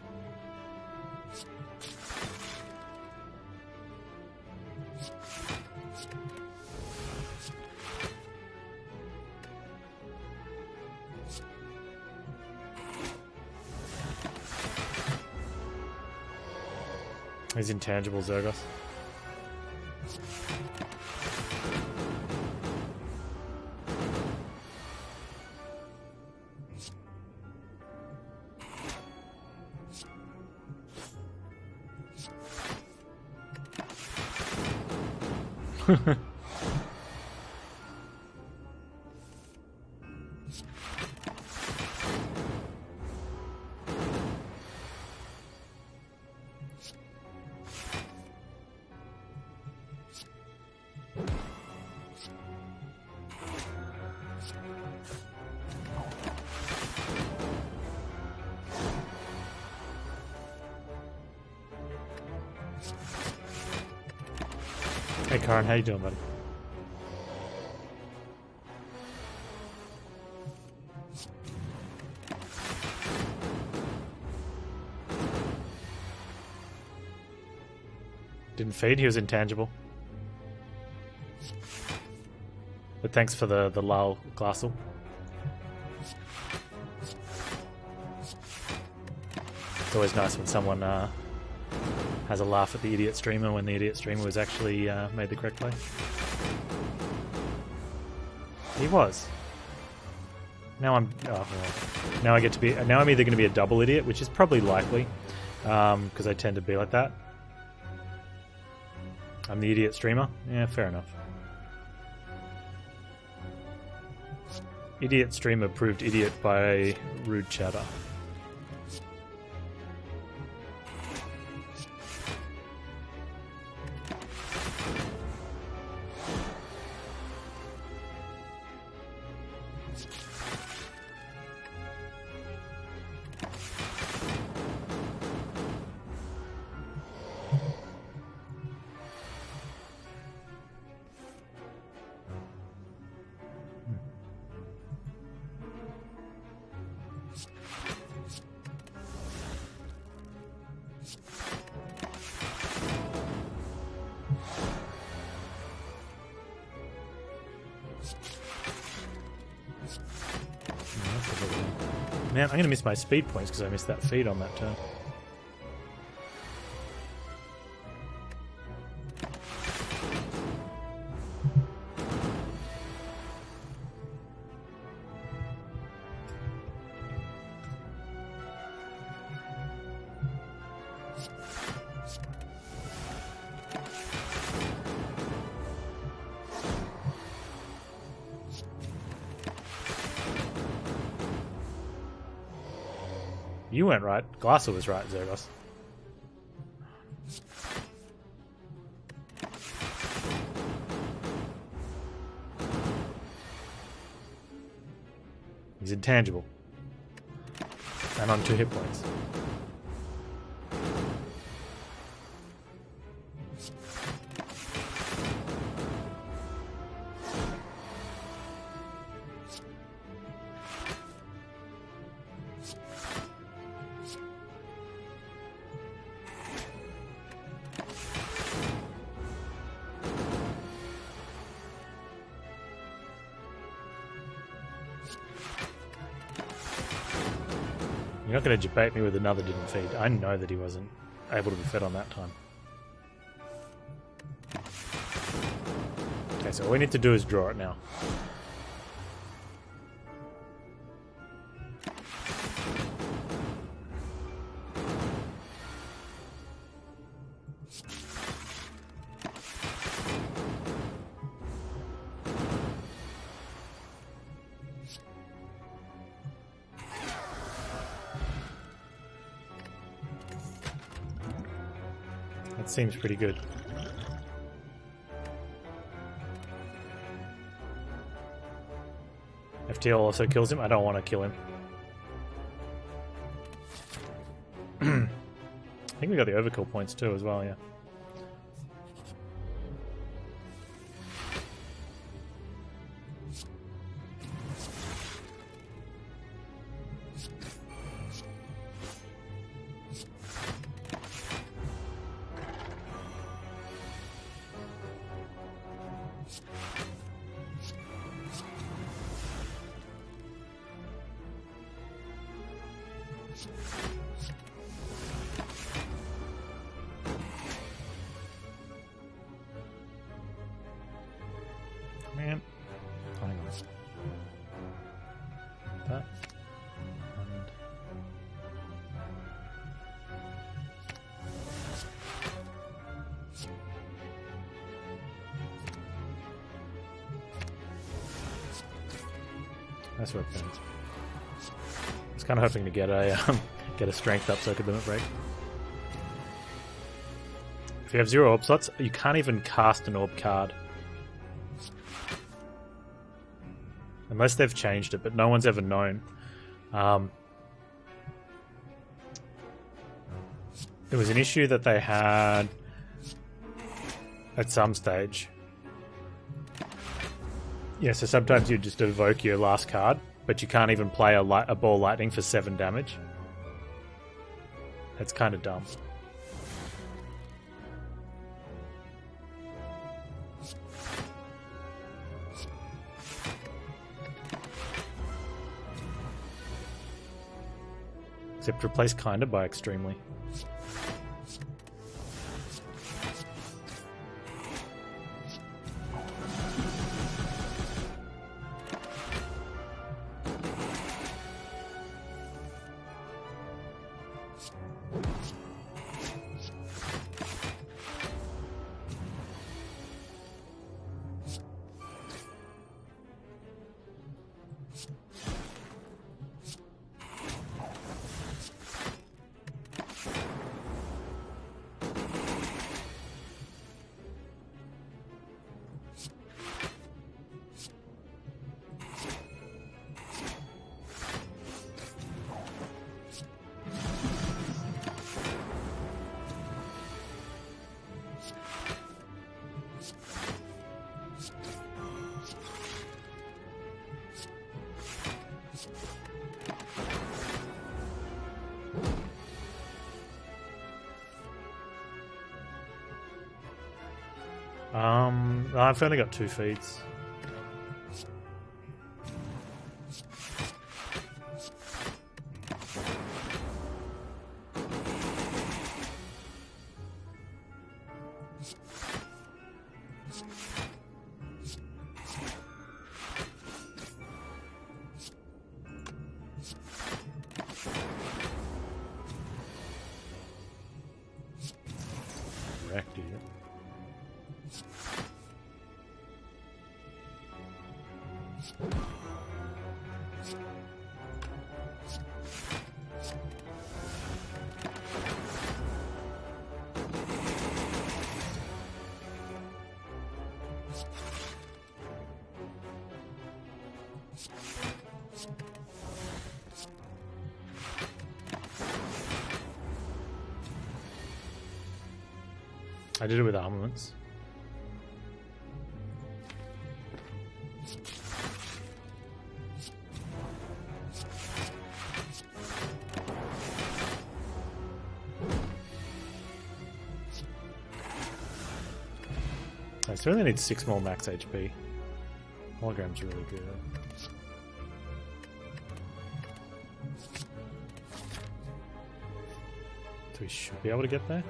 He's intangible, Zergos. Hey Karan, how you doing, buddy? Didn't feed, he was intangible. But thanks for the lull, Glassel. It's always nice when someone has a laugh at the idiot streamer when the idiot streamer was actually made the correct play. He was. Now I'm. Oh, well, now I get to be. Now I'm either going to be a double idiot, which is probably likely, because I tend to be like that. I'm the idiot streamer. Yeah, fair enough. Idiot streamer proved idiot by rude chatter. Man, I'm going to miss my speed points because I missed that feed on that turn. You weren't right. Glasser was right, Zergos. He's intangible. And on 2 hit points. You're not going to debate me with another didn't feed. I know that he wasn't able to be fed on that time. Okay, so all we need to do is draw it now. That seems pretty good. FTL also kills him. I don't want to kill him. I think we got the overkill points too as well, yeah. Man, hang on. That and that's what Panz. I was kind of hoping to get a strength up so I could limit break. If you have 0 orb slots, you can't even cast an orb card. Unless they've changed it, but no one's ever known. It was an issue that they had at some stage. Yeah, so sometimes you just evoke your last card, but you can't even play a ball lightning for 7 damage. That's kind of dumb. Except replace kinda by extremely. I've only got 2 feeds. Wrecked, idiot. I did it with armaments. I still only need 6 more max HP. Hologram's really good. We should be able to get there.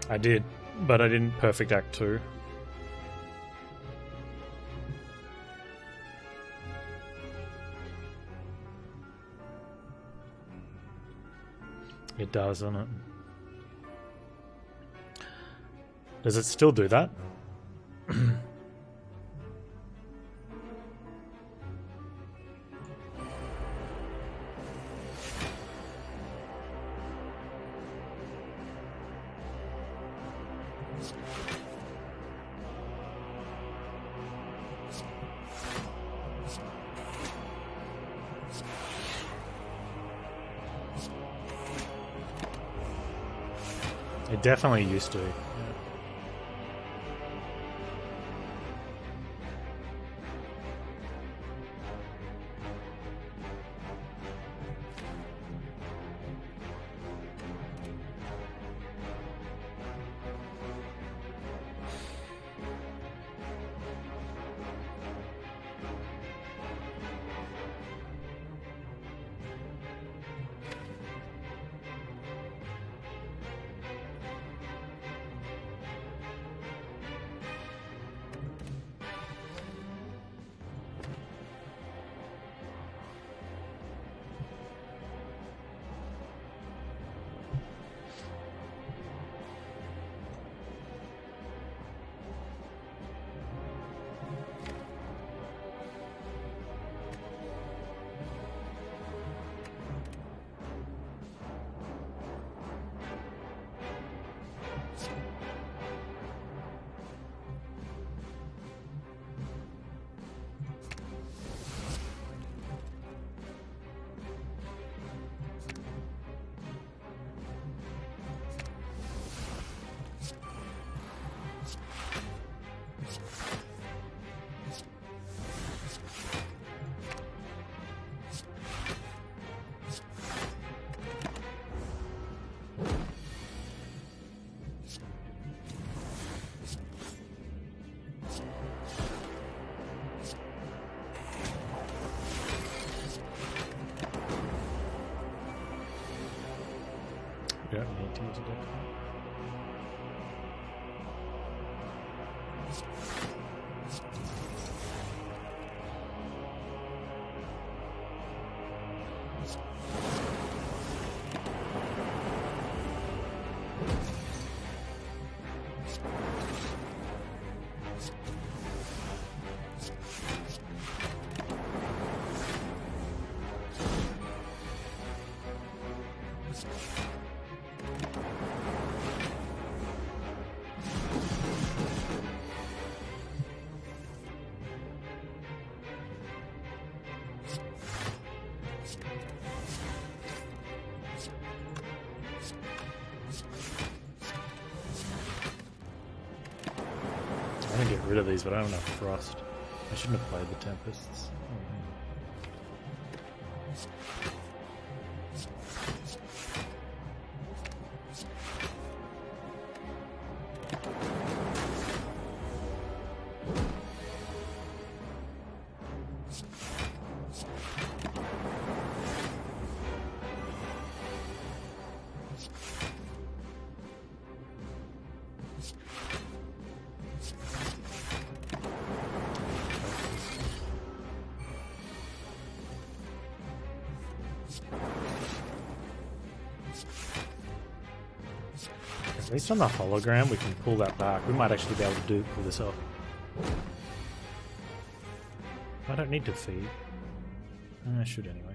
I did, but I didn't perfect Act 2. It does, doesn't it? Does it still do that? It definitely used to. We don't need to use a deck. I'm gonna get rid of these, but I don't have enough frost. I shouldn't have played the Tempests. At least on the hologram, we can pull that back. We might actually be able to pull this off. I don't need to feed. I should anyway.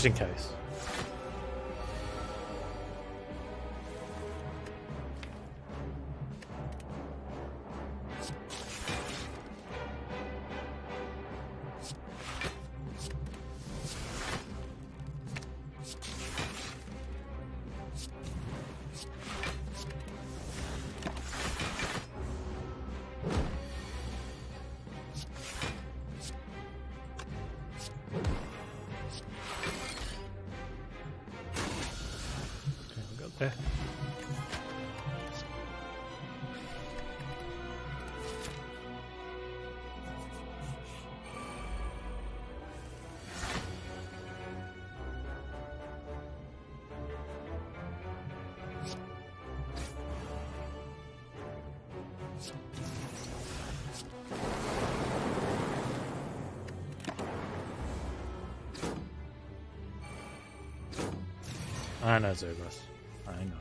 just in case. Okay. I know, Zubas. I know.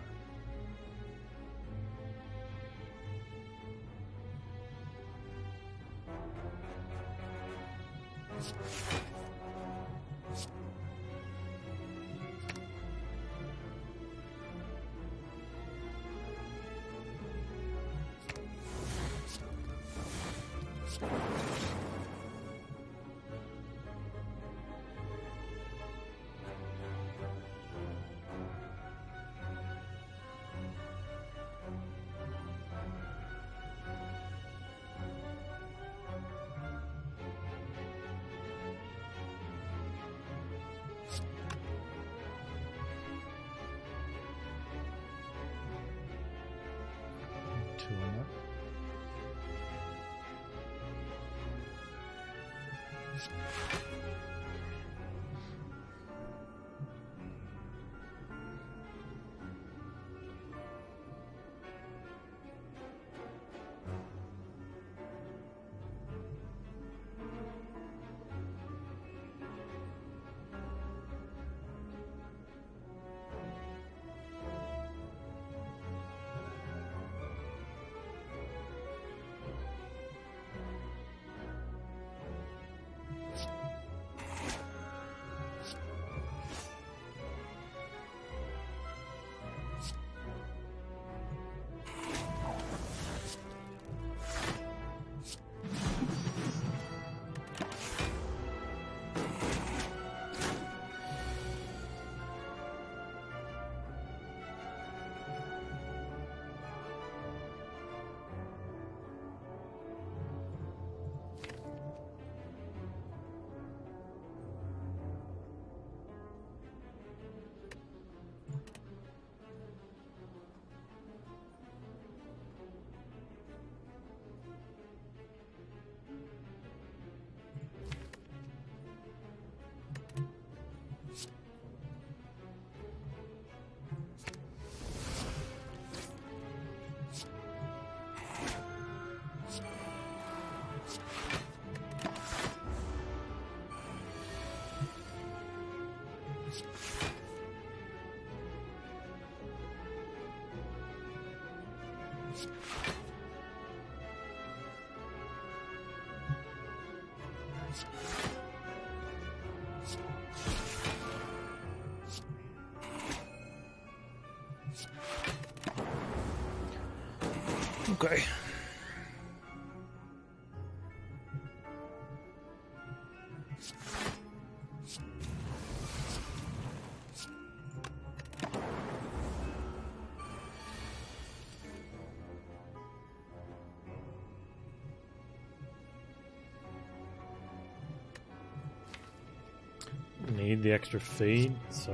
Two on that. Okay. Need the extra feed, so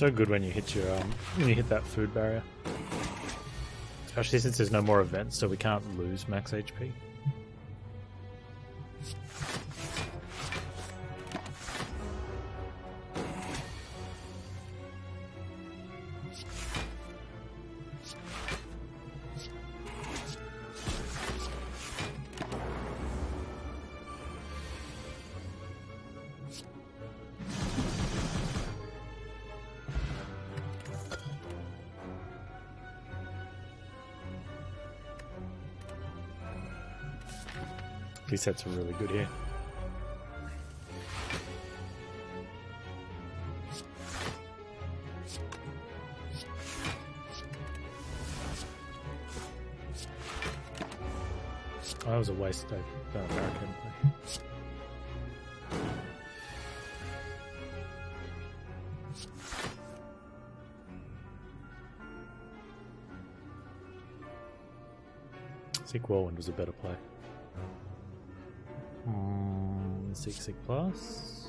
so good when you hit your when you hit that food barrier. Especially since there's no more events, so we can't lose max HP. These sets are really good here. Oh, that was a waste. I don't barricade. Sick Whirlwind was a better play. Sick plus.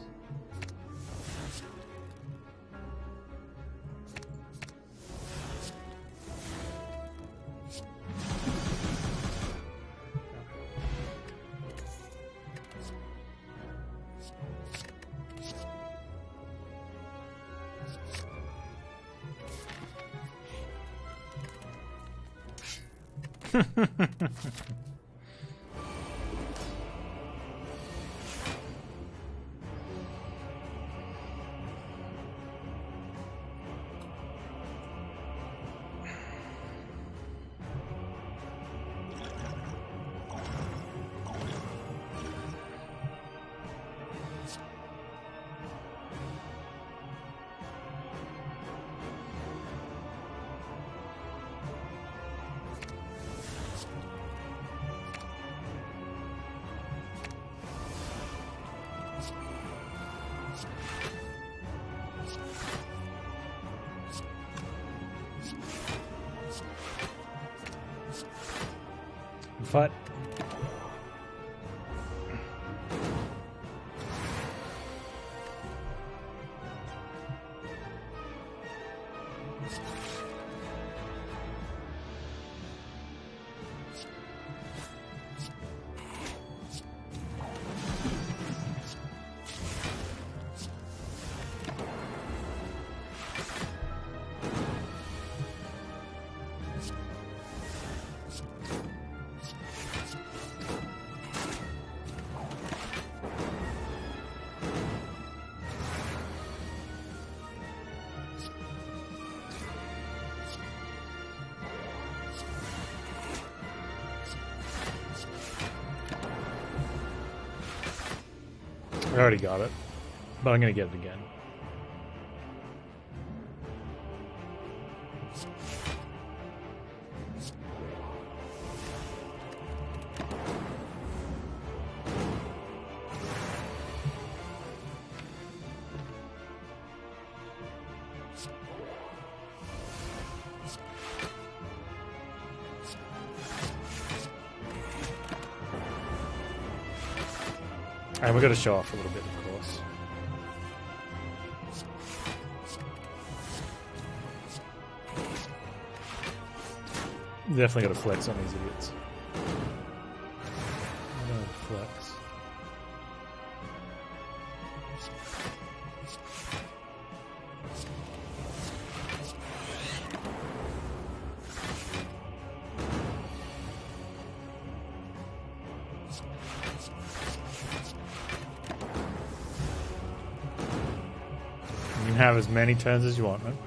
Fight. I already got it, but I'm going to get it again. And we've got to show off a little bit, of course. Definitely got to flex on these idiots. I'm going to flex. You can have as many turns as you want, man.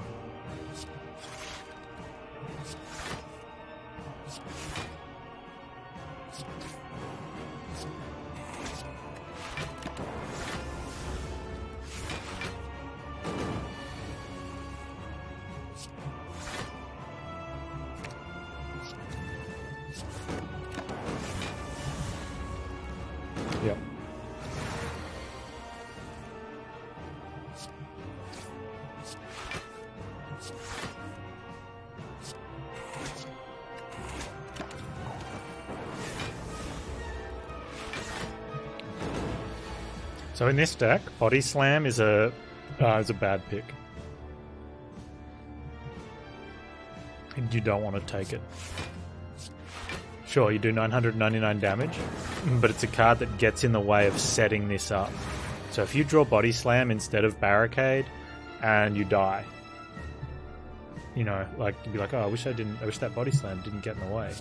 Yep. So in this deck, Body Slam is a bad pick. And you don't want to take it. Sure, you do 999 damage, but it's a card that gets in the way of setting this up. So if you draw Body Slam instead of Barricade, and you die, you know, like you'd be like, oh, I wish that Body Slam didn't get in the way.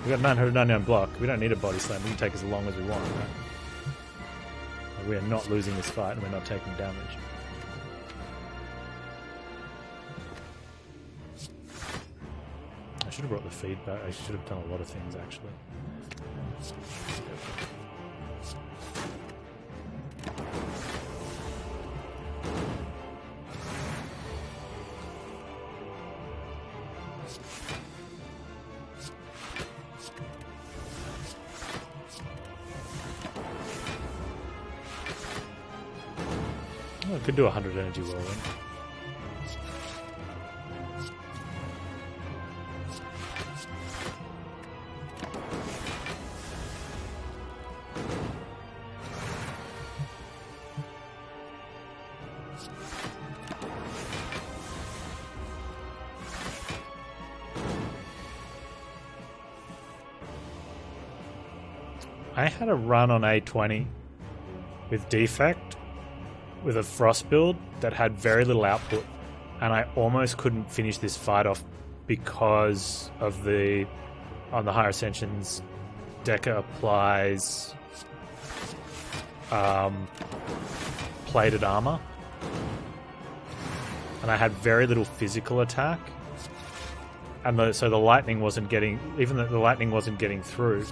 We got 999 block. We don't need a Body Slam. We can take as long as we want. Right? We are not losing this fight, and we're not taking damage. I should have brought the feedback. I should have done a lot of things, actually. Oh, I could do 100 energy whirlwind. I had a run on A20 with defect with a frost build that had very little output, and I almost couldn't finish this fight off because of on the higher ascensions Deca applies plated armor, and I had very little physical attack, and so the lightning wasn't getting, even though the lightning wasn't getting through.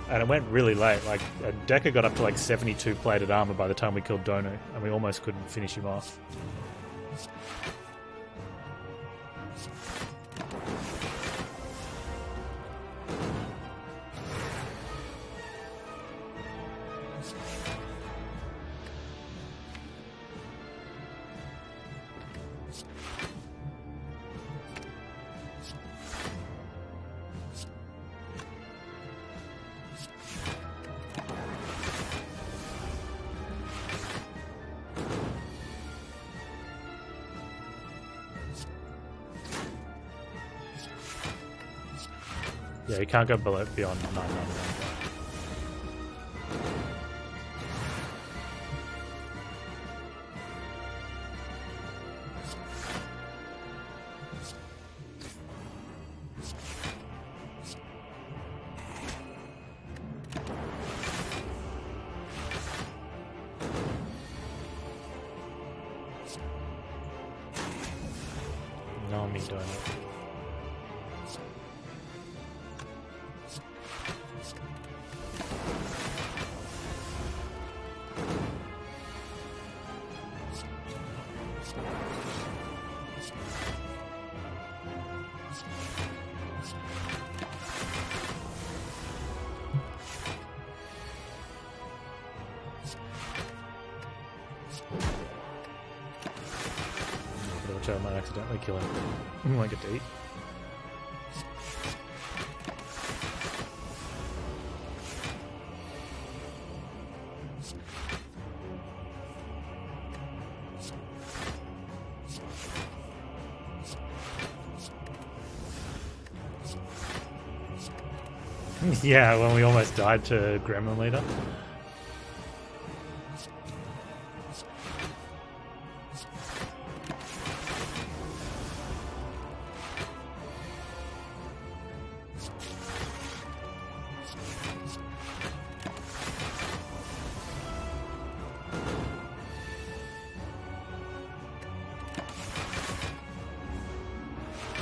And it went really late. Like, Deca got up to like 72 plated armor by the time we killed Donu, and we almost couldn't finish him off. Yeah, you can't go beyond 999. No, me doing it. Watch out, I might accidentally kill him. Like a date. Yeah, when we almost died to Gremlin Leader.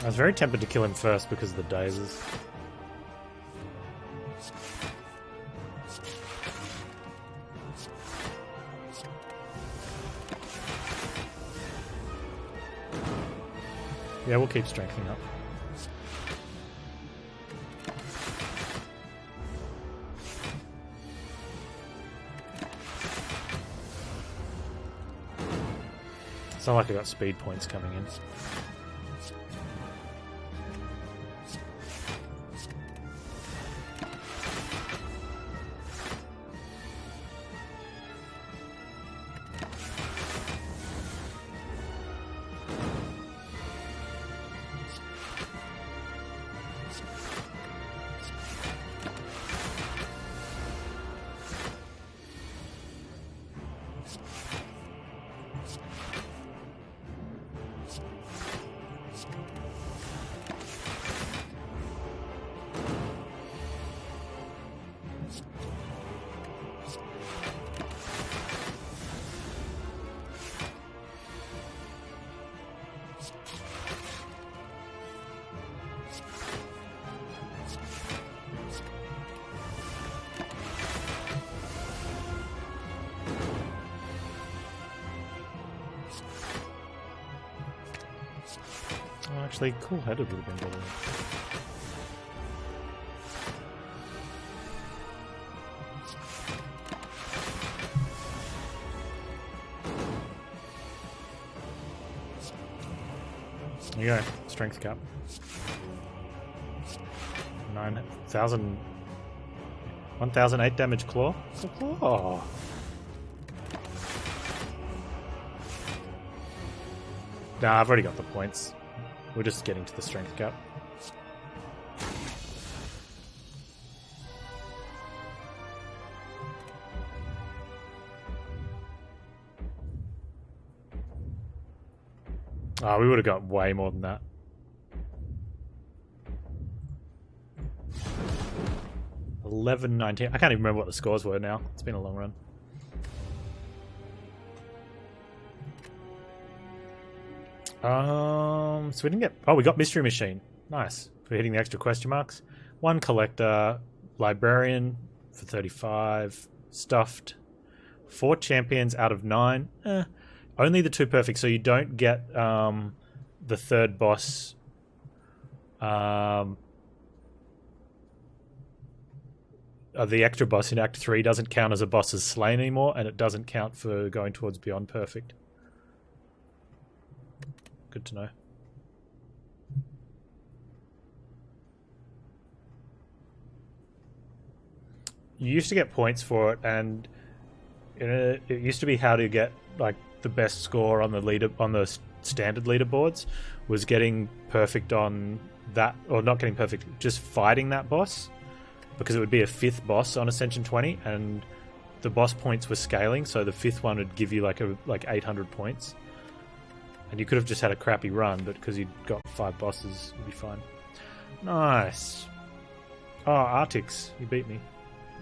I was very tempted to kill him first because of the dazes. Yeah, we'll keep strengthening up. It's not like I got speed points coming in. Oh, actually, cool-headed would have been better. There you go. Strength cap. 9,000... 1,008 damage claw. It's a claw. Nah, I've already got the points. We're just getting to the strength cap. Oh, we would have got way more than that. $11.19. I can't even remember what the scores were now. It's been a long run. So we didn't get... Oh, we got Mystery Machine. Nice. For hitting the extra question marks. 1 Collector. Librarian for 35. Stuffed. 4 Champions out of 9. Only the 2 perfect, so you don't get the 3rd boss. The extra boss in Act 3 doesn't count as a boss as slain anymore, and it doesn't count for going towards Beyond Perfect. Good to know. You used to get points for it, and it used to be how to get like the best score on the standard leaderboards was getting perfect on that, or not getting perfect, just fighting that boss, because it would be a 5th boss on Ascension 20, and the boss points were scaling, so the 5th one would give you like 800 points, and you could have just had a crappy run, but because you'd got 5 bosses, you'd be fine. Nice. Oh, Artix, you beat me.